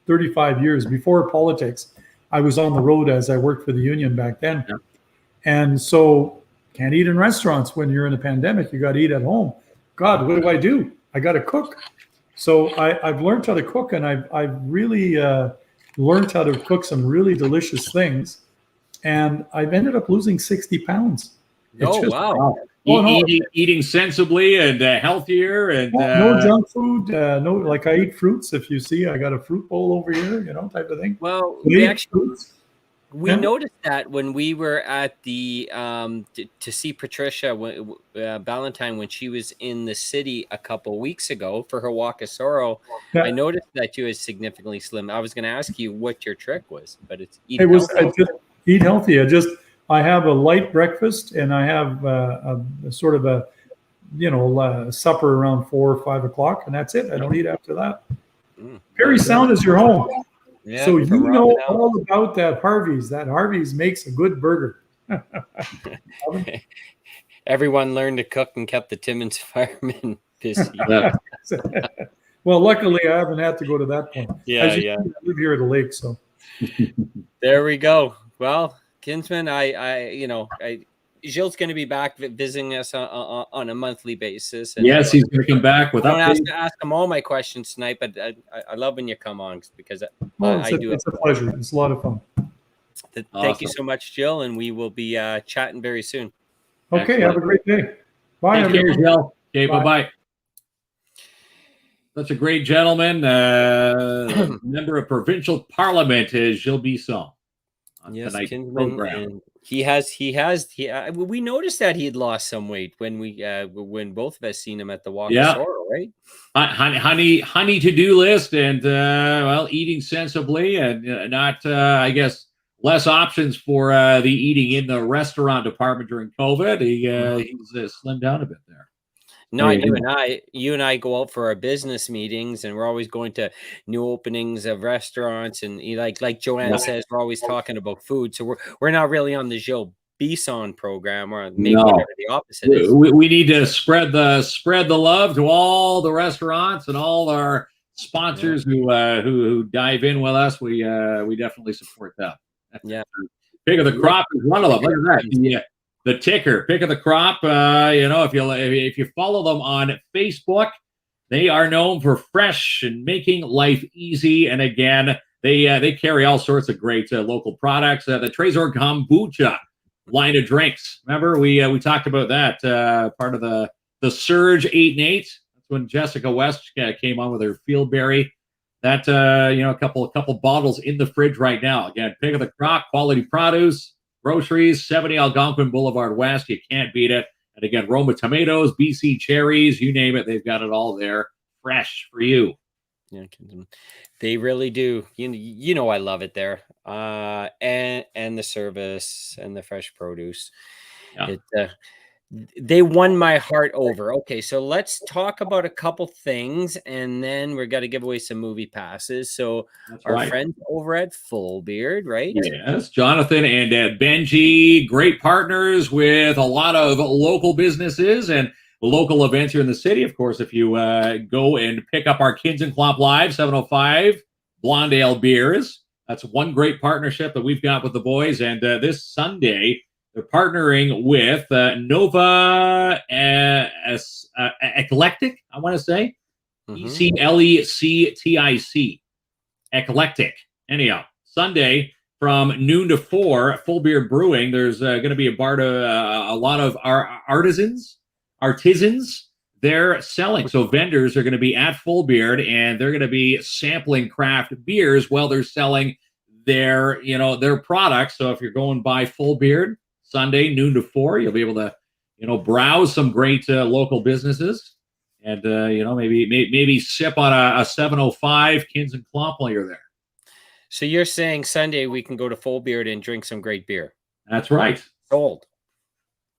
35 years. Before politics, I was on the road as I worked for the union back then, and so can't eat in restaurants when you're in a pandemic. You got to eat at home. God, what do? I got to cook. So I've learned how to cook, and I've really learned how to cook some really delicious things, and I've ended up losing 60 pounds. Wow. Eating sensibly and healthier, and no junk food. No, like I eat fruits. If you see, I got a fruit bowl over here, type of thing. Well, we noticed that when we were at the to see Patricia Ballantyne when she was in the city a couple weeks ago for her walk of sorrow. Yeah. I noticed that you was significantly slim. I was going to ask you what your trick was, but it's eat healthy. I have a light breakfast, and I have a sort of a supper around 4 or 5 o'clock, and that's it. I don't eat after that. Perry Sound is your home. Yeah, so you know all about that Harvey's. That Harvey's makes a good burger. Everyone learned to cook and kept the Timmins firemen busy. Yeah. Well, luckily, I haven't had to go to that point. Yeah, As you yeah. see, I live here at the lake, so. There we go. Well, Kinsman, Gilles going to be back visiting us on a monthly basis. And Yes, he's going to come back with I don't updates. ask him all my questions tonight, but I love when you come on because It's a pleasure. It's a lot of fun. Thank you so much, Jill, and we will be chatting very soon. Okay, Excellent. have a great day. Bye, Take care, everyone. Jill. Okay, Bye. bye-bye. Such a great gentleman, member of provincial parliament, Gilles Bisson. Yes, Kinsman, and he has. We noticed that he had lost some weight when both of us seen him at the Walk of Sorrow, right? Honey to-do list, and eating sensibly, and not, I guess, less options for the eating in the restaurant department during COVID. He's slimmed down a bit there. No, you and I go out for our business meetings, and we're always going to new openings of restaurants, and like Joanne says, we're always talking about food. So we're not really on the Gilles Bisson program, or maybe whatever the opposite is. We need to spread the love to all the restaurants and all our sponsors who dive in with us. We definitely support them. Yeah, Pick of the Crop is one of them. Look at that. The ticker, Pick of the Crop. If you follow them on Facebook, they are known for fresh and making life easy. And again, they carry all sorts of great local products. The Trésor Kombucha line of drinks. Remember, we talked about that part of the Surge 8 and 8. That's when Jessica West came on with her Fieldberry. That a couple bottles in the fridge right now. Again, Pick of the Crop, quality produce. Groceries, 70 Algonquin Boulevard West. You can't beat it. And again, Roma tomatoes, BC cherries, you name it. They've got it all there, fresh for you. Yeah, they really do. You know, I love it there. And the service and the fresh produce. Yeah. They won my heart over. Okay, so let's talk about a couple things, and then we're going to give away some movie passes. So our friends over at Full Beard, right? Yes, Jonathan and Benji, great partners with a lot of local businesses and local events here in the city. Of course, if you go and pick up our KINZ and KLOMP Live, 705 Blonde Ale Beers, that's one great partnership that we've got with the boys. And this Sunday, they're partnering with Nova Eclectic, I want to say. ECLECTIC. Eclectic. Anyhow, Sunday from noon to 4, Full Beard Brewing. There's going to be a lot of our artisans. They're selling. So vendors are going to be at Full Beard, and they're going to be sampling craft beers while they're selling their products. So if you're going by Full Beard, Sunday, noon to 4, you'll be able to, browse some great local businesses, and maybe sip on a 705 KINZ and KLOMP while you're there. So you're saying Sunday we can go to Full Beard and drink some great beer? That's right. Sold.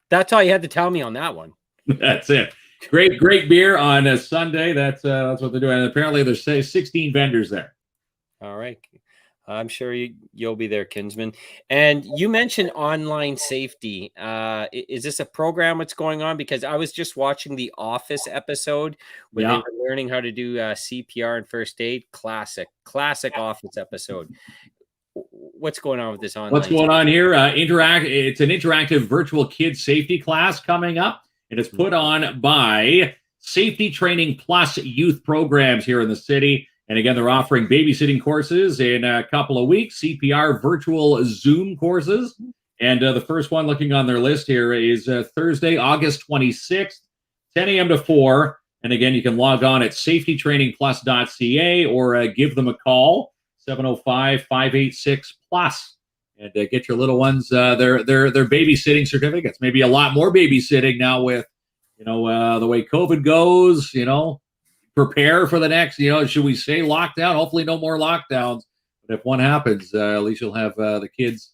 That's all you had to tell me on that one. That's it. Great beer on a Sunday. That's what they're doing. And apparently there's 16 vendors there. All right. I'm sure you'll be there, Kinsman. And you mentioned online safety. Is this a program that's going on? Because I was just watching the Office episode where they were learning how to do CPR and first aid. Classic Office episode. What's going on with this online? What's going on here? It's an interactive virtual kids safety class coming up. It is put on by Safety Training Plus youth programs here in the city. And again, they're offering babysitting courses in a couple of weeks, CPR virtual Zoom courses. And the first one looking on their list here is Thursday, August 26th, 10 a.m. to 4. And again, you can log on at safetytrainingplus.ca or give them a call, 705-586-PLUS. And get your little ones their babysitting certificates. Maybe a lot more babysitting now with, the way COVID goes, prepare for the next, should we say lockdown? Hopefully no more lockdowns. But if one happens, at least you'll have the kids,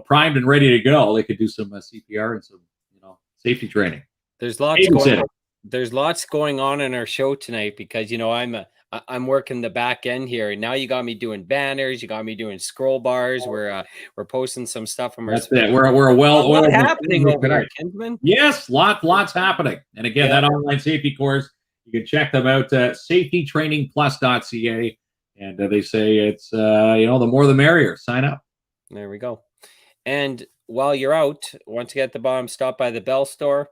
primed and ready to go. They could do some CPR and some, safety training. There's lots going on. there's lots going on in our show tonight because, you know, I'm working the back end here. And now you got me doing banners. You got me doing scroll bars. We're posting some stuff from our. That's it. We're a lot happening over here, Kinsman. Yes, lots happening. And again, that online safety course, you can check them out at safetytrainingplus.ca. And they say it's the more the merrier. Sign up. There we go. And while you're out, once you get at the bottom, stop by the Bell store.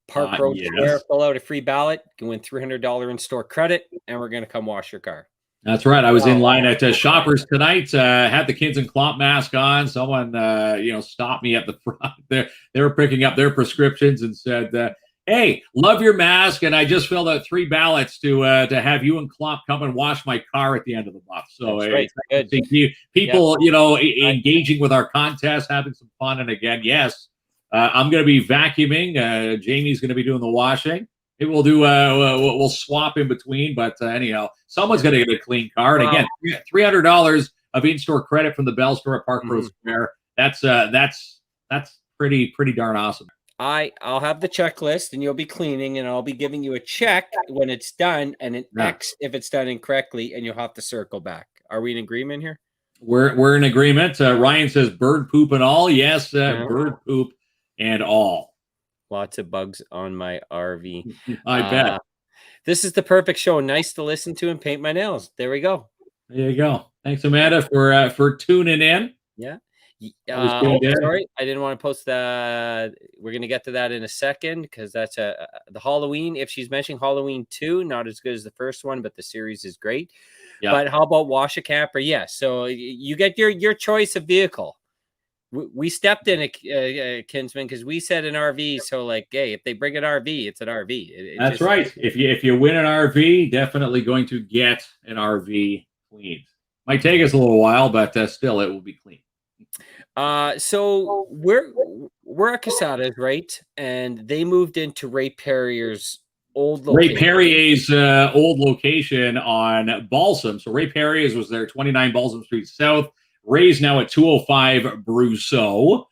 Park Road Square, fill out a free ballot, you can win $300 in-store credit, and we're going to come wash your car. That's right. I was in line at Shoppers tonight, had the KINZ and KLOMP mask on. Someone, stopped me at the front. They were picking up their prescriptions and said, hey, love your mask, and I just filled out 3 ballots to have you and KLOMP come and wash my car at the end of the month. So right. Good. People, engaging with our contest, having some fun. And again, yes, I'm going to be vacuuming. Jamie's going to be doing the washing. Maybe we'll do. We'll swap in between. But anyhow, someone's going to get a clean car. And again, $300 of in-store credit from the Bell store at Park Road Square. That's pretty darn awesome. I'll have the checklist, and you'll be cleaning, and I'll be giving you a check when it's done, and an X if it's done incorrectly, and you'll have to circle back. Are we in agreement here? We're in agreement. Ryan says bird poop and all. Yes, bird poop and all. Lots of bugs on my RV. I bet. This is the perfect show. Nice to listen to and paint my nails. There we go. There you go. Thanks, Amanda, for tuning in. Yeah. Sorry, I didn't want to post that. We're going to get to that in a second because that's the Halloween. If she's mentioning Halloween 2, not as good as the first one, but the series is great. Yep. But how about wash a camper? Yes. So you get your choice of vehicle. We stepped in a Kinsman because we said an RV. So hey, if they bring an RV, it's an RV. That's right. If you win an RV, definitely going to get an RV cleaned. Might take us a little while, but still, it will be clean. So we're at Casadas, right? And they moved into Ray Perrier's old location. Ray Perrier's old location on Balsam. So Ray Perrier's was there, 29 Balsam Street South. Ray's now at 205 Brousseau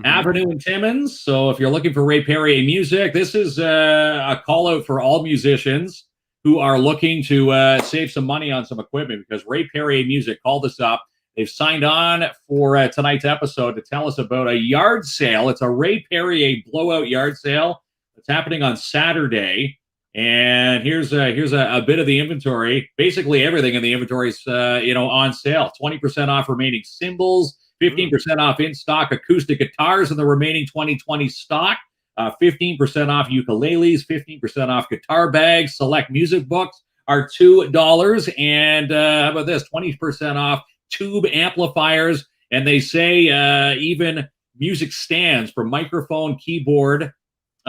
Avenue in Timmins. So if you're looking for Ray Perrier music, this is a call out for all musicians who are looking to save some money on some equipment, because Ray Perrier Music called us up. They've signed on for tonight's episode to tell us about a yard sale. It's a Ray Perrier blowout yard sale. It's happening on Saturday. And here's a bit of the inventory. Basically, everything in the inventory is on sale. 20% off remaining cymbals, 15% off in stock acoustic guitars in the remaining 2020 stock, 15% off ukuleles, 15% off guitar bags. Select music books are $2. And how about this? 20% off tube amplifiers. And they say even music stands for microphone, keyboard.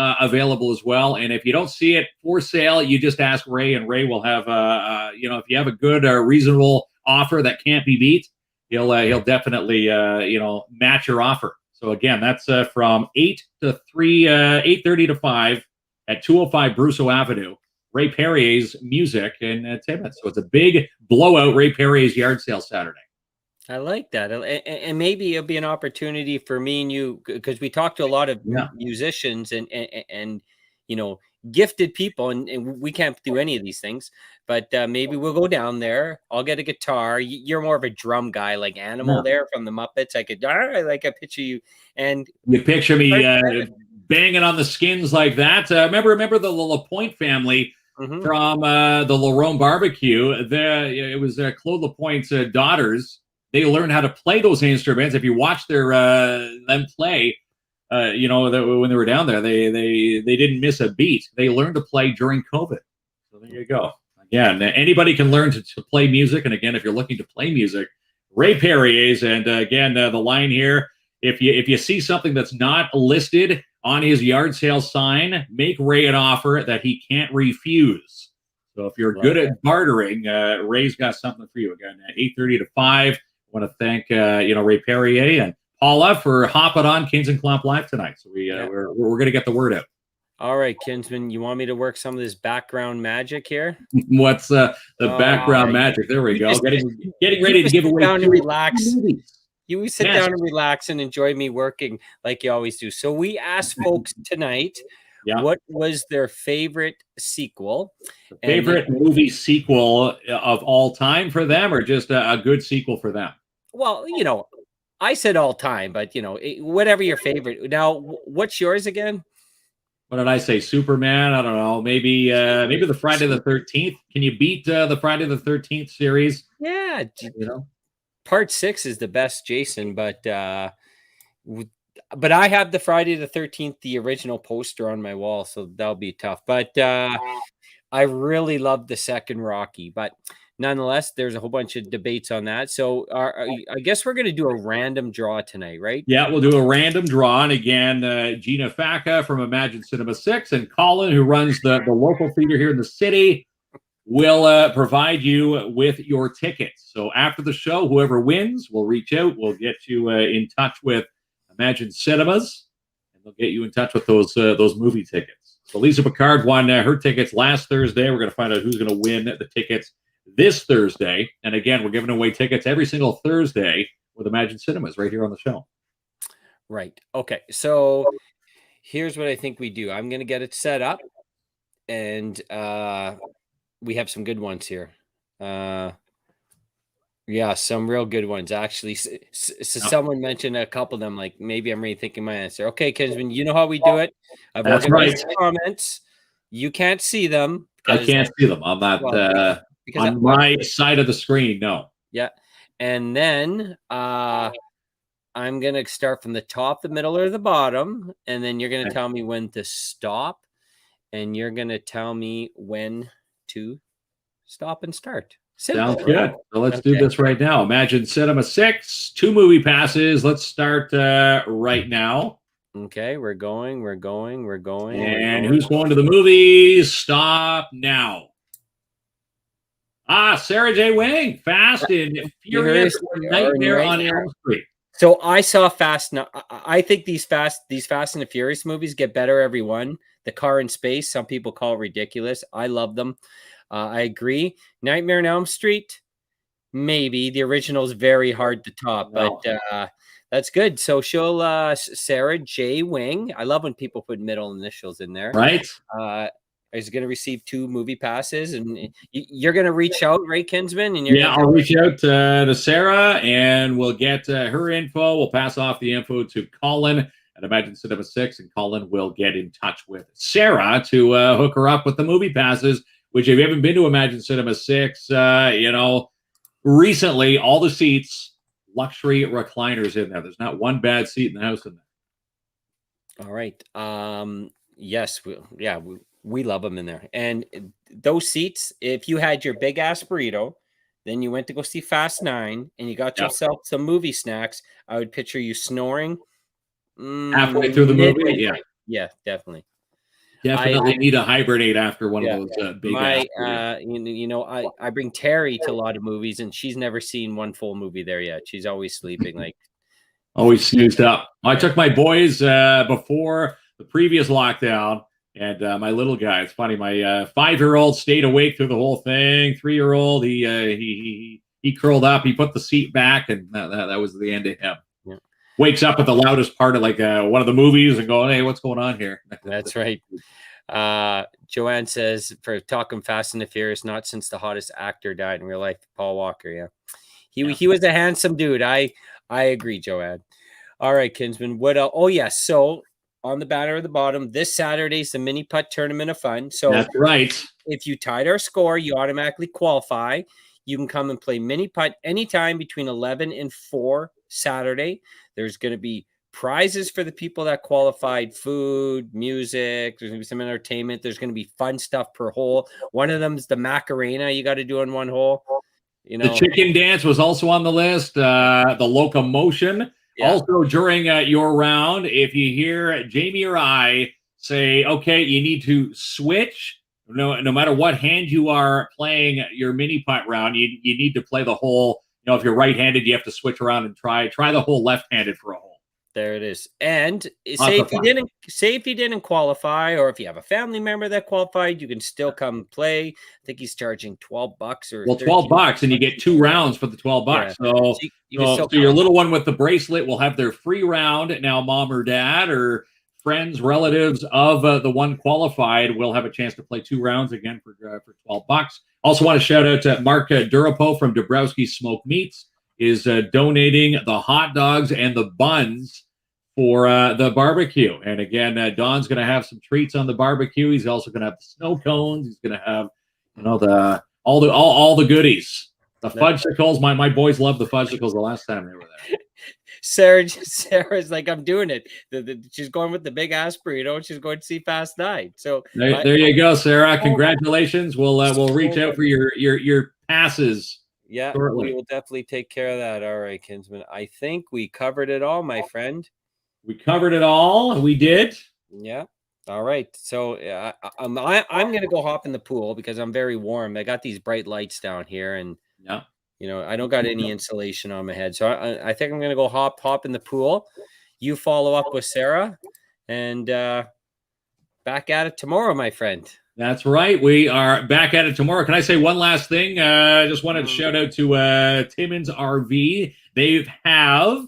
Available as well. And if you don't see it for sale, you just ask Ray, and Ray will have if you have a good reasonable offer that can't be beat, he'll definitely match your offer. So again, that's from 8:30 to 5 at 205 Brousseau Avenue. Ray Perrier's music in Timmins. So it's a big blowout Ray Perrier's yard sale Saturday. I like that. And maybe it'll be an opportunity for me and you, because we talk to a lot of musicians and gifted people, and we can't do any of these things, but maybe we'll go down there. I'll get a guitar. You're more of a drum guy, like Animal there from the Muppets. I picture you. And you picture me banging on the skins like that. Remember the LaPointe family from the Larome barbecue. It was Claude LaPointe's daughters. They learned how to play those instruments. If you watch them play, when they were down there, they didn't miss a beat. They learned to play during COVID. So there you go. Again, anybody can learn to play music. And again, if you're looking to play music, Ray Perrier's. And again, the line here: if you see something that's not listed on his yard sale sign, make Ray an offer that he can't refuse. So if you're good at bartering, Ray's got something for you. Again, at 8:30 to 5. I want to thank Ray Perrier and Paula for hopping on KINZ and KLOMP Live tonight. So we're going to get the word out. All right, Kinsman, you want me to work some of this background magic here? What's the background magic? There we go. Getting ready to give away. Down and relax. You sit down and relax and enjoy me working like you always do. So we asked folks tonight what was their favorite sequel? Favorite movie sequel of all time for them, or just a good sequel for them? Well, I said all time, but whatever your favorite. Now, what's yours again? What did I say? Superman? I don't know. Maybe the Friday the 13th. Can you beat the Friday the 13th series? Yeah, Part 6 is the best, Jason. But I have the Friday the 13th, the original poster on my wall, so that'll be tough. But I really love the second Rocky. But nonetheless, there's a whole bunch of debates on that. So I guess we're going to do a random draw tonight, right? Yeah, we'll do a random draw. And again, Gina Faca from Imagine Cinema 6 and Colin, who runs the local theater here in the city, will provide you with your tickets. So after the show, whoever wins will reach out. We'll get you in touch with Imagine Cinemas, and they'll get you in touch with those movie tickets. So Lisa Picard won her tickets last Thursday. We're going to find out who's going to win the tickets this Thursday. And again, we're giving away tickets every single Thursday with Imagine Cinemas right here on the show. Right. Okay. So here's what I think we do. I'm going to get it set up, and we have some good ones here. Yeah, some real good ones, actually. So someone mentioned a couple of them, like maybe I'm rethinking my answer. Okay, Kinsman, you know how we do it. I've That's right. Comments. You can't see them. I can't see them. I'm not on my side of the screen. No. Yeah. And then I'm going to start from the top, the middle, or the bottom. And then you're going to tell me when to stop. And you're going to tell me when to stop and start. Simple. Sounds good. So let's do this right now. Imagine Cinema 6, 2 movie passes. Let's start right now. Okay, we're going. And who's going to the movies? Stop now. Sarah J. Wang, Fast and Furious Nightmare on Elm Street. So I saw Fast. I think these Fast and the Furious movies get better every one. The car in space, some people call it ridiculous. I love them. I agree. Nightmare on Elm Street, maybe. The original is very hard to top, but that's good. So she'll Sarah J. Wing. I love when people put middle initials in there. Right. Is going to receive 2 movie passes, and you're going to reach out, right, Kinsman? And I'll reach out to Sarah, and we'll get her info. We'll pass off the info to Colin at Imagine Cinema 6, and Colin will get in touch with Sarah to hook her up with the movie passes. Which, if you haven't been to Imagine Cinema 6, recently, all the seats, luxury recliners in there. There's not one bad seat in the house in there. All right. Yes. We love them in there. And those seats, if you had your big-ass burrito, then you went to go see Fast 9, and you got yourself some movie snacks, I would picture you snoring. Halfway through the movie? Yeah. Yeah, definitely. Definitely need to hibernate after one of those big. I bring Terry to a lot of movies, and she's never seen one full movie there yet. She's always sleeping, always snoozed up. I took my boys before the previous lockdown, and my little guy. It's funny. My 5-year-old stayed awake through the whole thing. 3-year-old, he curled up. He put the seat back, and that was the end of him. Yeah. Wakes up at the loudest part of one of the movies and going, "Hey, what's going on here?" That's right. Joanne says, for talking Fast and the Furious, not since the hottest actor died in real life, Paul Walker. Yeah. He was a handsome dude. I agree, Joanne. All right, Kinsman. What else? Oh, yes. So on the banner at the bottom, this Saturday's the mini putt tournament of fun. So that's right. If you tied our score, you automatically qualify. You can come and play mini putt anytime between 11 and 4 Saturday. There's going to be prizes for the people that qualified, food, music. There's going to be some entertainment. There's going to be fun stuff per hole. One of them is the Macarena you got to do on one hole. The chicken dance was also on the list. The locomotion. Yeah. Also, during your round, if you hear Jamie or I say, okay, you need to switch, no matter what hand you are playing your mini putt round, you need to play the hole. If you're right-handed, you have to switch around and try the hole left-handed for a hole. There it is. And say if you didn't qualify, or if you have a family member that qualified, you can still come play. I think he's charging $12 or $12, and you get 2 rounds for the $12. Yeah. So your little one with the bracelet will have their free round. Now, mom or dad or friends, relatives of the one qualified will have a chance to play 2 rounds again for $12. Also want to shout out to Mark Durapo from Dabrowski Smoked Meats is donating the hot dogs and the buns for the barbecue. And again, Don's going to have some treats on the barbecue. He's also going to have the snow cones. He's going to have, all the goodies. The fudgesicles. My boys loved the fudgesicles the last time they were there. Sarah's like, I'm doing it. She's going with the big ass burrito. She's going to see Fast 9. So there you go, Sarah. Congratulations. We'll reach out for your passes. Yeah, shortly. We will definitely take care of that. All right, Kinsman. I think we covered it all, my friend. We covered it all. We did. Yeah. All right. So I'm going to go hop in the pool because I'm very warm. I got these bright lights down here, and I don't got any insulation on my head. So I think I'm going to go hop in the pool. You follow up with Sarah, and back at it tomorrow, my friend. That's right. We are back at it tomorrow. Can I say one last thing? I just wanted to shout out to Timmins RV. They have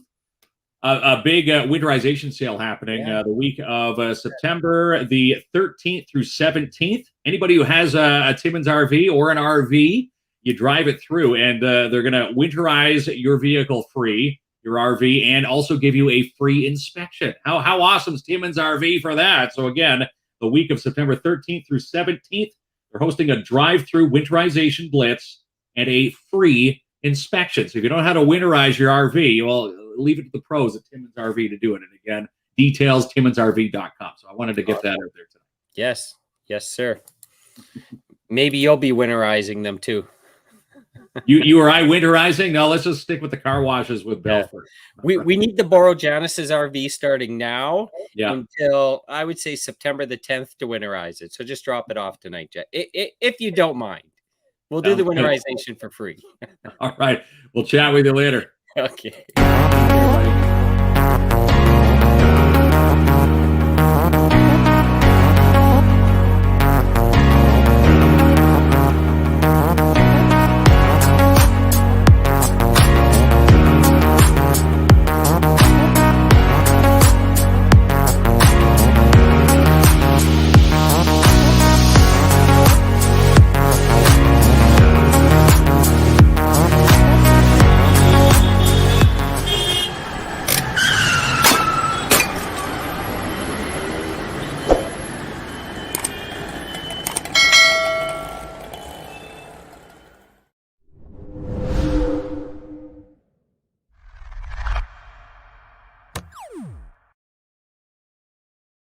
a big winterization sale happening the week of September the 13th through 17th. Anybody who has a Timmins RV or an RV, you drive it through, and they're going to winterize your vehicle free, your RV, and also give you a free inspection. How awesome is Timmins RV for that? So again, the week of September 13th through 17th, they're hosting a drive-through winterization blitz and a free inspection. So if you don't know how to winterize your RV, well, leave it to the pros at Timmins RV to do it. And again, details, timminsrv.com. So I wanted to get that out there today. Yes. Yes, sir. Maybe you'll be winterizing them too. You or I winterizing? No, let's just stick with the car washes with Belfort. We need to borrow Janice's RV starting now until I would say September the 10th to winterize it. So just drop it off tonight, if you don't mind. We'll do the winterization for free. All right. We'll chat with you later. Okay.